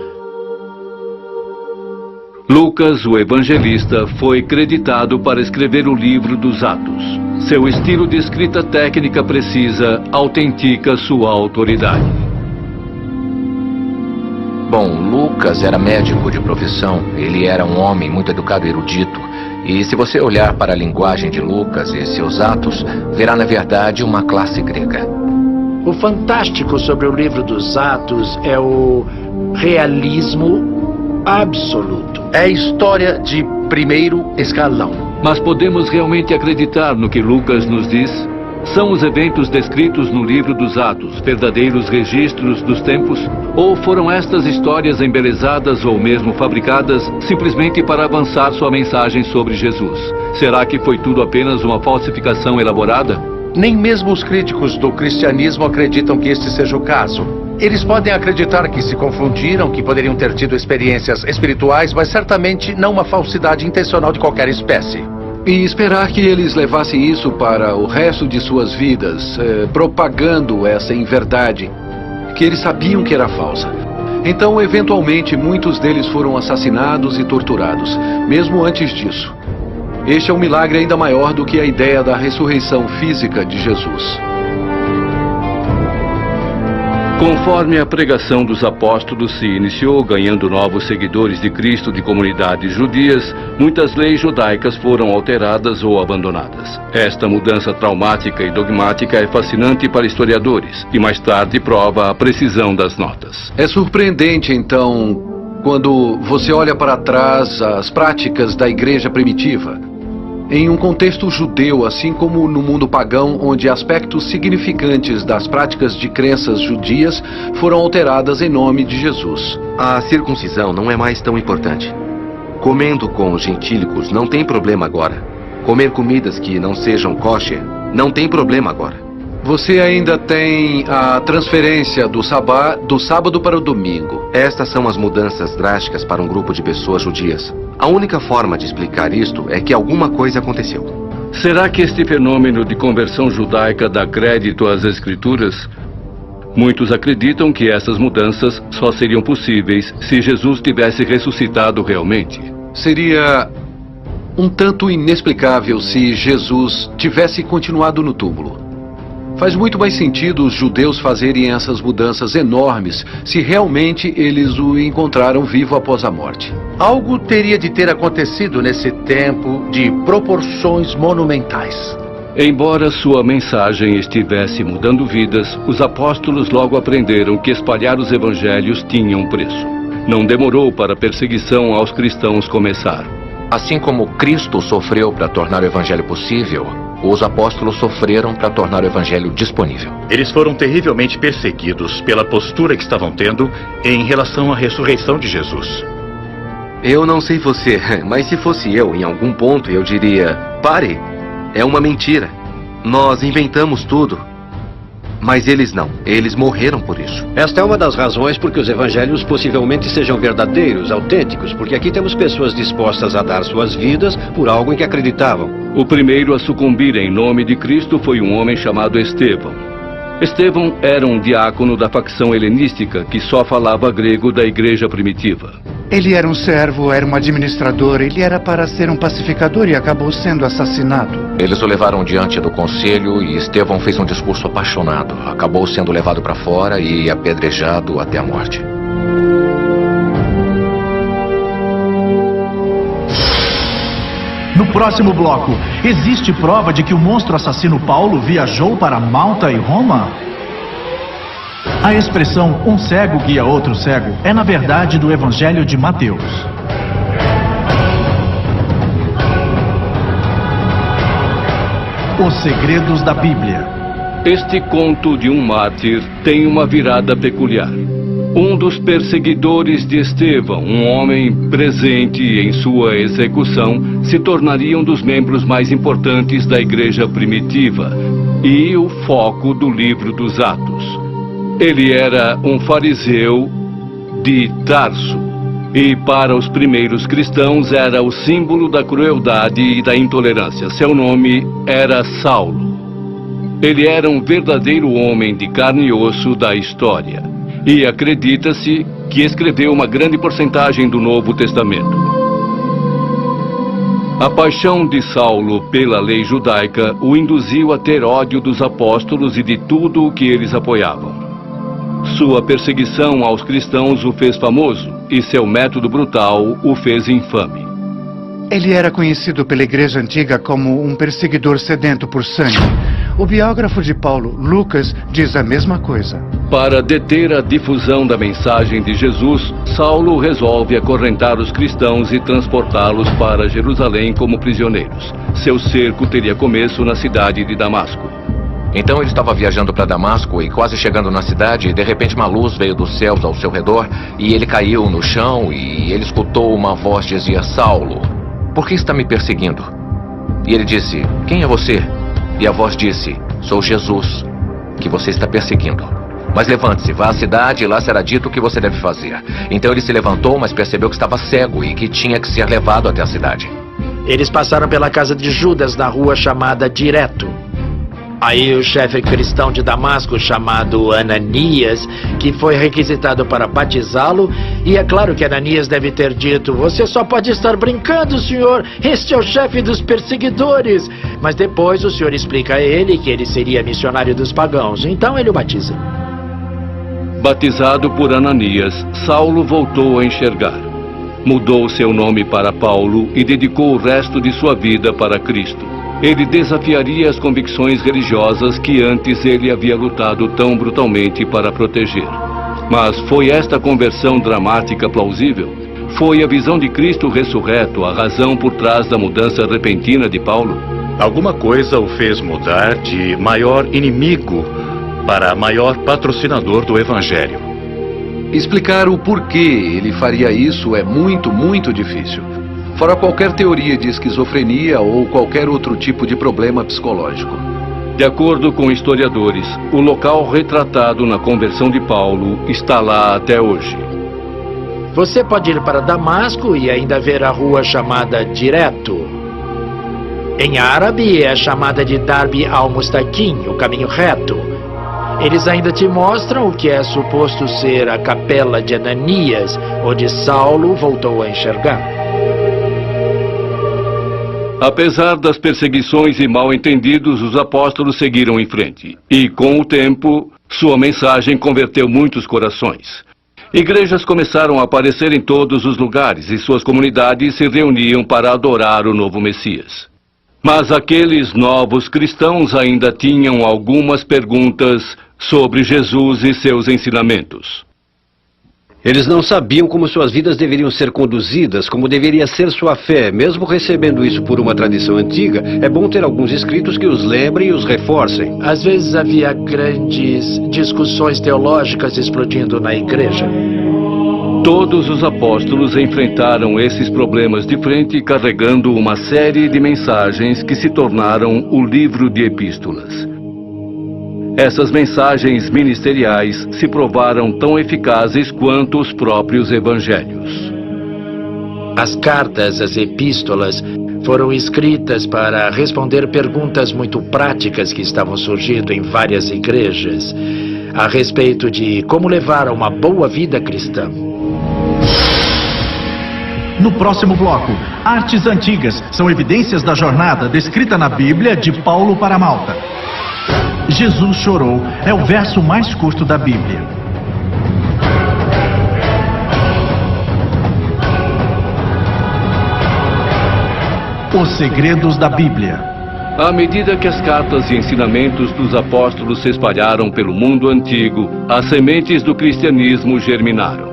Lucas, o evangelista, foi creditado para escrever o livro dos Atos. Seu estilo de escrita técnica precisa autentica sua autoridade. Bom, Lucas era médico de profissão. Ele era um homem muito educado e erudito. E se você olhar para a linguagem de Lucas e seus atos, verá na verdade uma classe grega. O fantástico sobre o livro dos Atos é o realismo absoluto. É história de primeiro escalão. Mas podemos realmente acreditar no que Lucas nos diz? São os eventos descritos no livro dos Atos verdadeiros registros dos tempos? Ou foram estas histórias embelezadas ou mesmo fabricadas simplesmente para avançar sua mensagem sobre Jesus? Será que foi tudo apenas uma falsificação elaborada? Nem mesmo os críticos do cristianismo acreditam que este seja o caso. Eles podem acreditar que se confundiram, que poderiam ter tido experiências espirituais, mas certamente não uma falsidade intencional de qualquer espécie. E esperar que eles levassem isso para o resto de suas vidas, propagando essa inverdade. que eles sabiam que era falsa. Então, eventualmente, muitos deles foram assassinados e torturados, mesmo antes disso. Este é um milagre ainda maior do que a ideia da ressurreição física de Jesus. Conforme a pregação dos apóstolos se iniciou, ganhando novos seguidores de Cristo de comunidades judias, muitas leis judaicas foram alteradas ou abandonadas. Esta mudança traumática e dogmática é fascinante para historiadores e mais tarde prova a precisão das notas. É surpreendente, então, quando você olha para trás as práticas da igreja primitiva. Em um contexto judeu, assim como no mundo pagão, onde aspectos significantes das práticas de crenças judias foram alteradas em nome de Jesus. A circuncisão não é mais tão importante. Comendo com os gentílicos não tem problema agora. Comer comidas que não sejam kosher não tem problema agora. Você ainda tem a transferência do sábado para o domingo. Estas são as mudanças drásticas para um grupo de pessoas judias. A única forma de explicar isto é que alguma coisa aconteceu. Será que este fenômeno de conversão judaica dá crédito às Escrituras? Muitos acreditam que essas mudanças só seriam possíveis se Jesus tivesse ressuscitado realmente. Seria um tanto inexplicável se Jesus tivesse continuado no túmulo. Faz muito mais sentido os judeus fazerem essas mudanças enormes se realmente eles o encontraram vivo após a morte. Algo teria de ter acontecido nesse tempo de proporções monumentais. Embora sua mensagem estivesse mudando vidas, os apóstolos logo aprenderam que espalhar os evangelhos tinha um preço. Não demorou para a perseguição aos cristãos começar. Assim como Cristo sofreu para tornar o evangelho possível, os apóstolos sofreram para tornar o evangelho disponível. Eles foram terrivelmente perseguidos pela postura que estavam tendo em relação à ressurreição de Jesus. Eu não sei você, mas se fosse eu, em algum ponto eu diria: pare, é uma mentira. Nós inventamos tudo. Mas eles não, eles morreram por isso. Esta é uma das razões por que os evangelhos possivelmente sejam verdadeiros, autênticos, porque aqui temos pessoas dispostas a dar suas vidas por algo em que acreditavam. O primeiro a sucumbir em nome de Cristo foi um homem chamado Estevão. Estevão era um diácono da facção helenística que só falava grego da igreja primitiva. Ele era um servo, era um administrador, ele era para ser um pacificador e acabou sendo assassinado. Eles o levaram diante do conselho e Estevão fez um discurso apaixonado. Acabou sendo levado para fora e apedrejado até a morte. No próximo bloco, existe prova de que o monstro assassino Paulo viajou para Malta e Roma? A expressão "um cego guia outro cego" é na verdade do Evangelho de Mateus. Os segredos da Bíblia. Este conto de um mártir tem uma virada peculiar. Um dos perseguidores de Estevão, um homem presente em sua execução, se tornaria um dos membros mais importantes da igreja primitiva e o foco do livro dos Atos. Ele era um fariseu de Tarso e para os primeiros cristãos era o símbolo da crueldade e da intolerância. Seu nome era Saulo. Ele era um verdadeiro homem de carne e osso da história. E acredita-se que escreveu uma grande porcentagem do Novo Testamento. A paixão de Saulo pela lei judaica o induziu a ter ódio dos apóstolos e de tudo o que eles apoiavam. Sua perseguição aos cristãos o fez famoso e seu método brutal o fez infame. Ele era conhecido pela igreja antiga como um perseguidor sedento por sangue. O biógrafo de Paulo, Lucas, diz a mesma coisa. Para deter a difusão da mensagem de Jesus, Saulo resolve acorrentar os cristãos e transportá-los para Jerusalém como prisioneiros. Seu cerco teria começo na cidade de Damasco. Então ele estava viajando para Damasco e quase chegando na cidade, de repente uma luz veio dos céus ao seu redor e ele caiu no chão e ele escutou uma voz que dizia: Saulo, por que está me perseguindo? E ele disse: quem é você? E a voz disse: sou Jesus, que você está perseguindo. Mas levante-se, vá à cidade e lá será dito o que você deve fazer. Então ele se levantou, mas percebeu que estava cego e que tinha que ser levado até a cidade. Eles passaram pela casa de Judas na rua chamada Direto. Aí o chefe cristão de Damasco, chamado Ananias, que foi requisitado para batizá-lo, e é claro que Ananias deve ter dito: você só pode estar brincando, senhor, este é o chefe dos perseguidores. Mas depois o senhor explica a ele que ele seria missionário dos pagãos, então ele o batiza. Batizado por Ananias, Saulo voltou a enxergar. Mudou seu nome para Paulo e dedicou o resto de sua vida para Cristo. Ele desafiaria as convicções religiosas que antes ele havia lutado tão brutalmente para proteger. Mas foi esta conversão dramática plausível? Foi a visão de Cristo ressurreto a razão por trás da mudança repentina de Paulo? Alguma coisa o fez mudar de maior inimigo para maior patrocinador do Evangelho. Explicar o porquê ele faria isso é muito difícil. Fora qualquer teoria de esquizofrenia ou qualquer outro tipo de problema psicológico. De acordo com historiadores, o local retratado na conversão de Paulo está lá até hoje. Você pode ir para Damasco e ainda ver a rua chamada Direto. Em árabe é chamada de Darbi al-Mustaqim, o caminho reto. Eles ainda te mostram o que é suposto ser a capela de Ananias, onde Saulo voltou a enxergar. Apesar das perseguições e mal-entendidos, os apóstolos seguiram em frente. E, com o tempo, sua mensagem converteu muitos corações. Igrejas começaram a aparecer em todos os lugares e suas comunidades se reuniam para adorar o novo Messias. Mas aqueles novos cristãos ainda tinham algumas perguntas sobre Jesus e seus ensinamentos. Eles não sabiam como suas vidas deveriam ser conduzidas, como deveria ser sua fé. Mesmo recebendo isso por uma tradição antiga, é bom ter alguns escritos que os lembrem e os reforcem. Às vezes havia grandes discussões teológicas explodindo na igreja. Todos os apóstolos enfrentaram esses problemas de frente, carregando uma série de mensagens que se tornaram o livro de epístolas. Essas mensagens ministeriais se provaram tão eficazes quanto os próprios evangelhos. As cartas, as epístolas, foram escritas para responder perguntas muito práticas que estavam surgindo em várias igrejas a respeito de como levar uma boa vida cristã. No próximo bloco, artes antigas são evidências da jornada descrita na Bíblia de Paulo para Malta. Jesus chorou é o verso mais curto da Bíblia. Os segredos da Bíblia. À medida que as cartas e ensinamentos dos apóstolos se espalharam pelo mundo antigo, as sementes do cristianismo germinaram.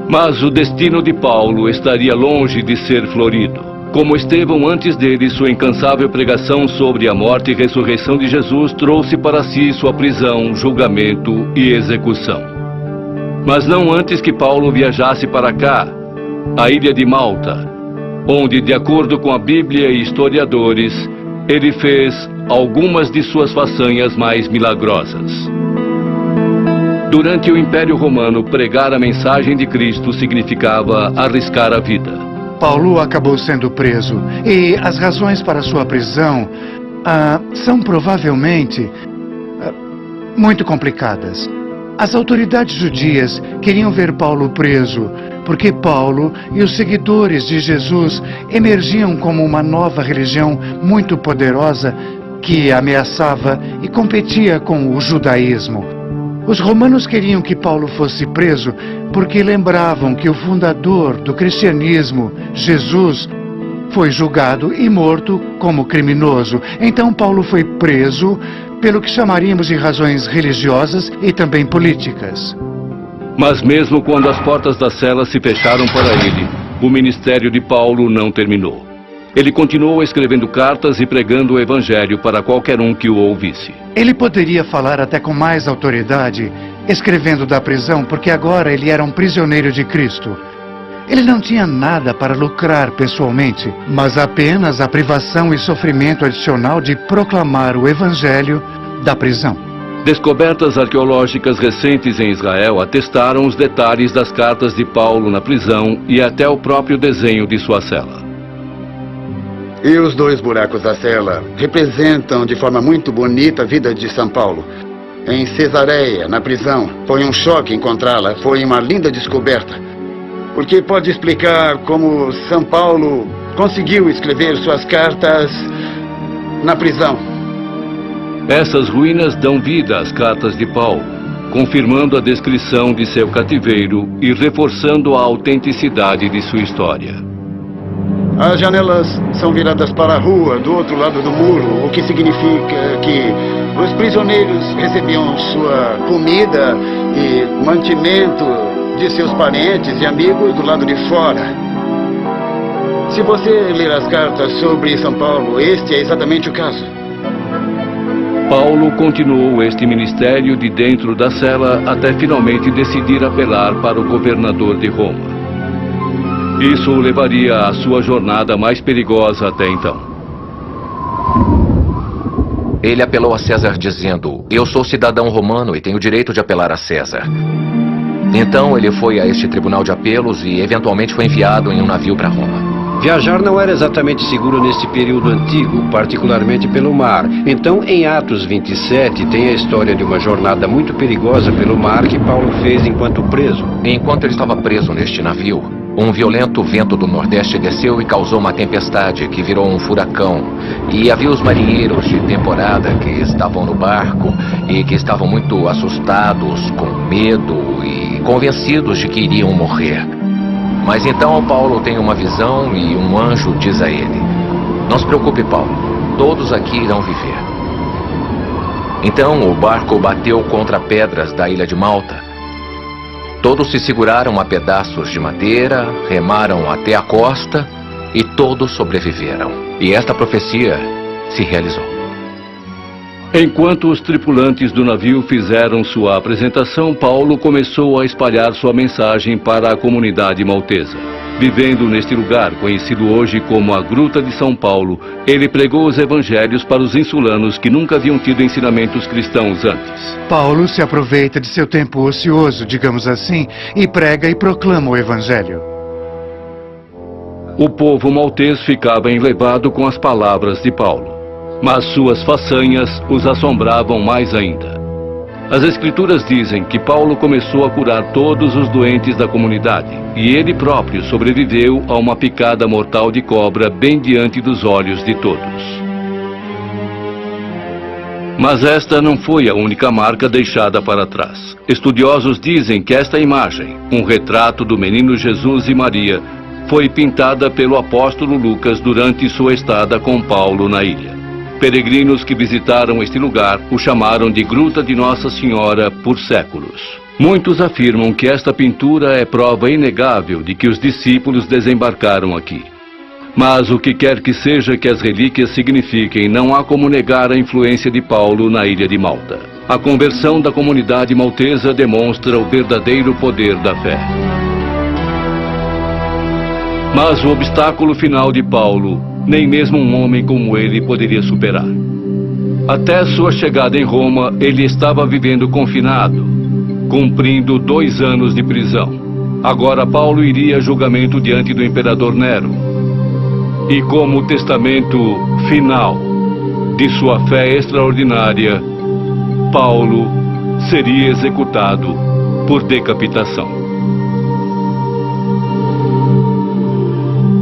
Mas o destino de Paulo estaria longe de ser florido. Como Estevão antes dele, sua incansável pregação sobre a morte e ressurreição de Jesus trouxe para si sua prisão, julgamento e execução. Mas não antes que Paulo viajasse para cá, a ilha de Malta, onde, de acordo com a Bíblia e historiadores, ele fez algumas de suas façanhas mais milagrosas. Durante o Império Romano, pregar a mensagem de Cristo significava arriscar a vida. Paulo acabou sendo preso e as razões para sua prisão são provavelmente muito complicadas. As autoridades judias queriam ver Paulo preso porque Paulo e os seguidores de Jesus emergiam como uma nova religião muito poderosa que ameaçava e competia com o judaísmo. Os romanos queriam que Paulo fosse preso porque lembravam que o fundador do cristianismo, Jesus, foi julgado e morto como criminoso. Então Paulo foi preso pelo que chamaríamos de razões religiosas e também políticas. Mas mesmo quando as portas da cela se fecharam para ele, o ministério de Paulo não terminou. Ele continuou escrevendo cartas e pregando o evangelho para qualquer um que o ouvisse. Ele poderia falar até com mais autoridade, escrevendo da prisão, porque agora ele era um prisioneiro de Cristo. Ele não tinha nada para lucrar pessoalmente, mas apenas a privação e sofrimento adicional de proclamar o evangelho da prisão. Descobertas arqueológicas recentes em Israel atestaram os detalhes das cartas de Paulo na prisão e até o próprio desenho de sua cela. E os 2 buracos da cela representam de forma muito bonita a vida de São Paulo. Em Cesareia, na prisão, foi um choque encontrá-la, foi uma linda descoberta. Porque pode explicar como São Paulo conseguiu escrever suas cartas na prisão. Essas ruínas dão vida às cartas de Paulo, confirmando a descrição de seu cativeiro e reforçando a autenticidade de sua história. As janelas são viradas para a rua, do outro lado do muro, o que significa que os prisioneiros recebiam sua comida e mantimento de seus parentes e amigos do lado de fora. Se você ler as cartas sobre São Paulo, este é exatamente o caso. Paulo continuou este ministério de dentro da cela até finalmente decidir apelar para o governador de Roma. Isso o levaria à sua jornada mais perigosa até então. Ele apelou a César dizendo: eu sou cidadão romano e tenho direito de apelar a César. Então ele foi a este tribunal de apelos e eventualmente foi enviado em um navio para Roma. Viajar não era exatamente seguro neste período antigo, particularmente pelo mar. Então, em Atos 27, tem a história de uma jornada muito perigosa pelo mar que Paulo fez enquanto preso. Enquanto ele estava preso neste navio, um violento vento do Nordeste desceu e causou uma tempestade que virou um furacão. E havia os marinheiros de temporada que estavam no barco e que estavam muito assustados, com medo e convencidos de que iriam morrer. Mas então Paulo tem uma visão e um anjo diz a ele: não se preocupe, Paulo, todos aqui irão viver. Então o barco bateu contra pedras da ilha de Malta. Todos se seguraram a pedaços de madeira, remaram até a costa e todos sobreviveram. E esta profecia se realizou. Enquanto os tripulantes do navio fizeram sua apresentação, Paulo começou a espalhar sua mensagem para a comunidade maltesa. Vivendo neste lugar, conhecido hoje como a Gruta de São Paulo, ele pregou os evangelhos para os insulanos que nunca haviam tido ensinamentos cristãos antes. Paulo se aproveita de seu tempo ocioso, digamos assim, e prega e proclama o evangelho. O povo maltês ficava enlevado com as palavras de Paulo. Mas suas façanhas os assombravam mais ainda. As Escrituras dizem que Paulo começou a curar todos os doentes da comunidade, e ele próprio sobreviveu a uma picada mortal de cobra bem diante dos olhos de todos. Mas esta não foi a única marca deixada para trás. Estudiosos dizem que esta imagem, um retrato do menino Jesus e Maria, foi pintada pelo apóstolo Lucas durante sua estada com Paulo na ilha. Peregrinos que visitaram este lugar o chamaram de Gruta de Nossa Senhora por séculos. Muitos afirmam que esta pintura é prova inegável de que os discípulos desembarcaram aqui. Mas o que quer que seja que as relíquias signifiquem, não há como negar a influência de Paulo na ilha de Malta. A conversão da comunidade maltesa demonstra o verdadeiro poder da fé. Mas o obstáculo final de Paulo, nem mesmo um homem como ele poderia superar. Até sua chegada em Roma, ele estava vivendo confinado, cumprindo 2 anos de prisão. Agora Paulo iria a julgamento diante do imperador Nero. E como testamento final de sua fé extraordinária, Paulo seria executado por decapitação.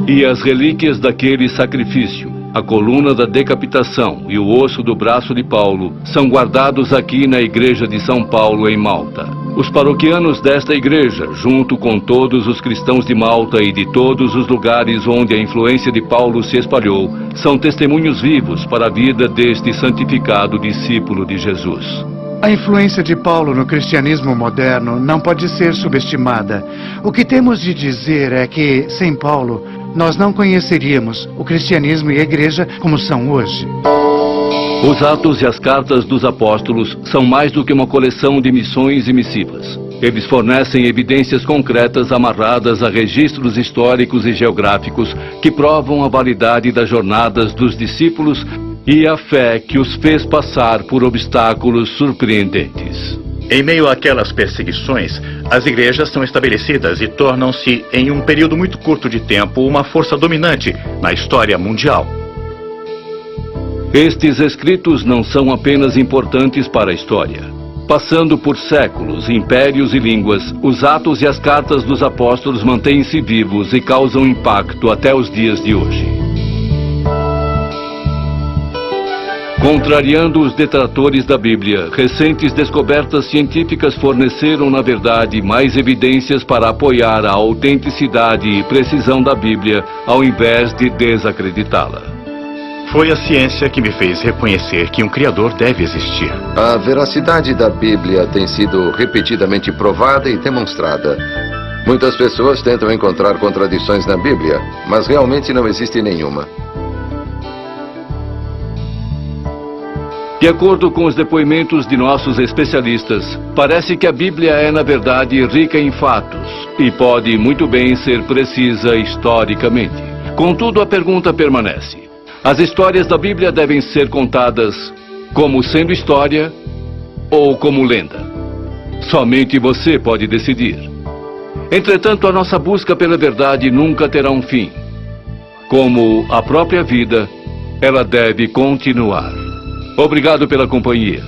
E as relíquias daquele sacrifício, a coluna da decapitação e o osso do braço de Paulo, são guardados aqui na igreja de São Paulo, em Malta. Os paroquianos desta igreja, junto com todos os cristãos de Malta e de todos os lugares onde a influência de Paulo se espalhou, são testemunhos vivos para a vida deste santificado discípulo de Jesus. A influência de Paulo no cristianismo moderno não pode ser subestimada. O que temos de dizer é que, sem Paulo, nós não conheceríamos o cristianismo e a igreja como são hoje. Os Atos e as Cartas dos Apóstolos são mais do que uma coleção de missões e missivas. Eles fornecem evidências concretas amarradas a registros históricos e geográficos que provam a validade das jornadas dos discípulos e a fé que os fez passar por obstáculos surpreendentes. Em meio àquelas perseguições, as igrejas são estabelecidas e tornam-se, em um período muito curto de tempo, uma força dominante na história mundial. Estes escritos não são apenas importantes para a história. Passando por séculos, impérios e línguas, os Atos e as Cartas dos Apóstolos mantêm-se vivos e causam impacto até os dias de hoje. Contrariando os detratores da Bíblia, recentes descobertas científicas forneceram, na verdade, mais evidências para apoiar a autenticidade e precisão da Bíblia, ao invés de desacreditá-la. Foi a ciência que me fez reconhecer que um Criador deve existir. A veracidade da Bíblia tem sido repetidamente provada e demonstrada. Muitas pessoas tentam encontrar contradições na Bíblia, mas realmente não existe nenhuma. De acordo com os depoimentos de nossos especialistas, parece que a Bíblia é, na verdade, rica em fatos e pode muito bem ser precisa historicamente. Contudo, a pergunta permanece: as histórias da Bíblia devem ser contadas como sendo história ou como lenda? Somente você pode decidir. Entretanto, a nossa busca pela verdade nunca terá um fim. Como a própria vida, ela deve continuar. Obrigado pela companhia.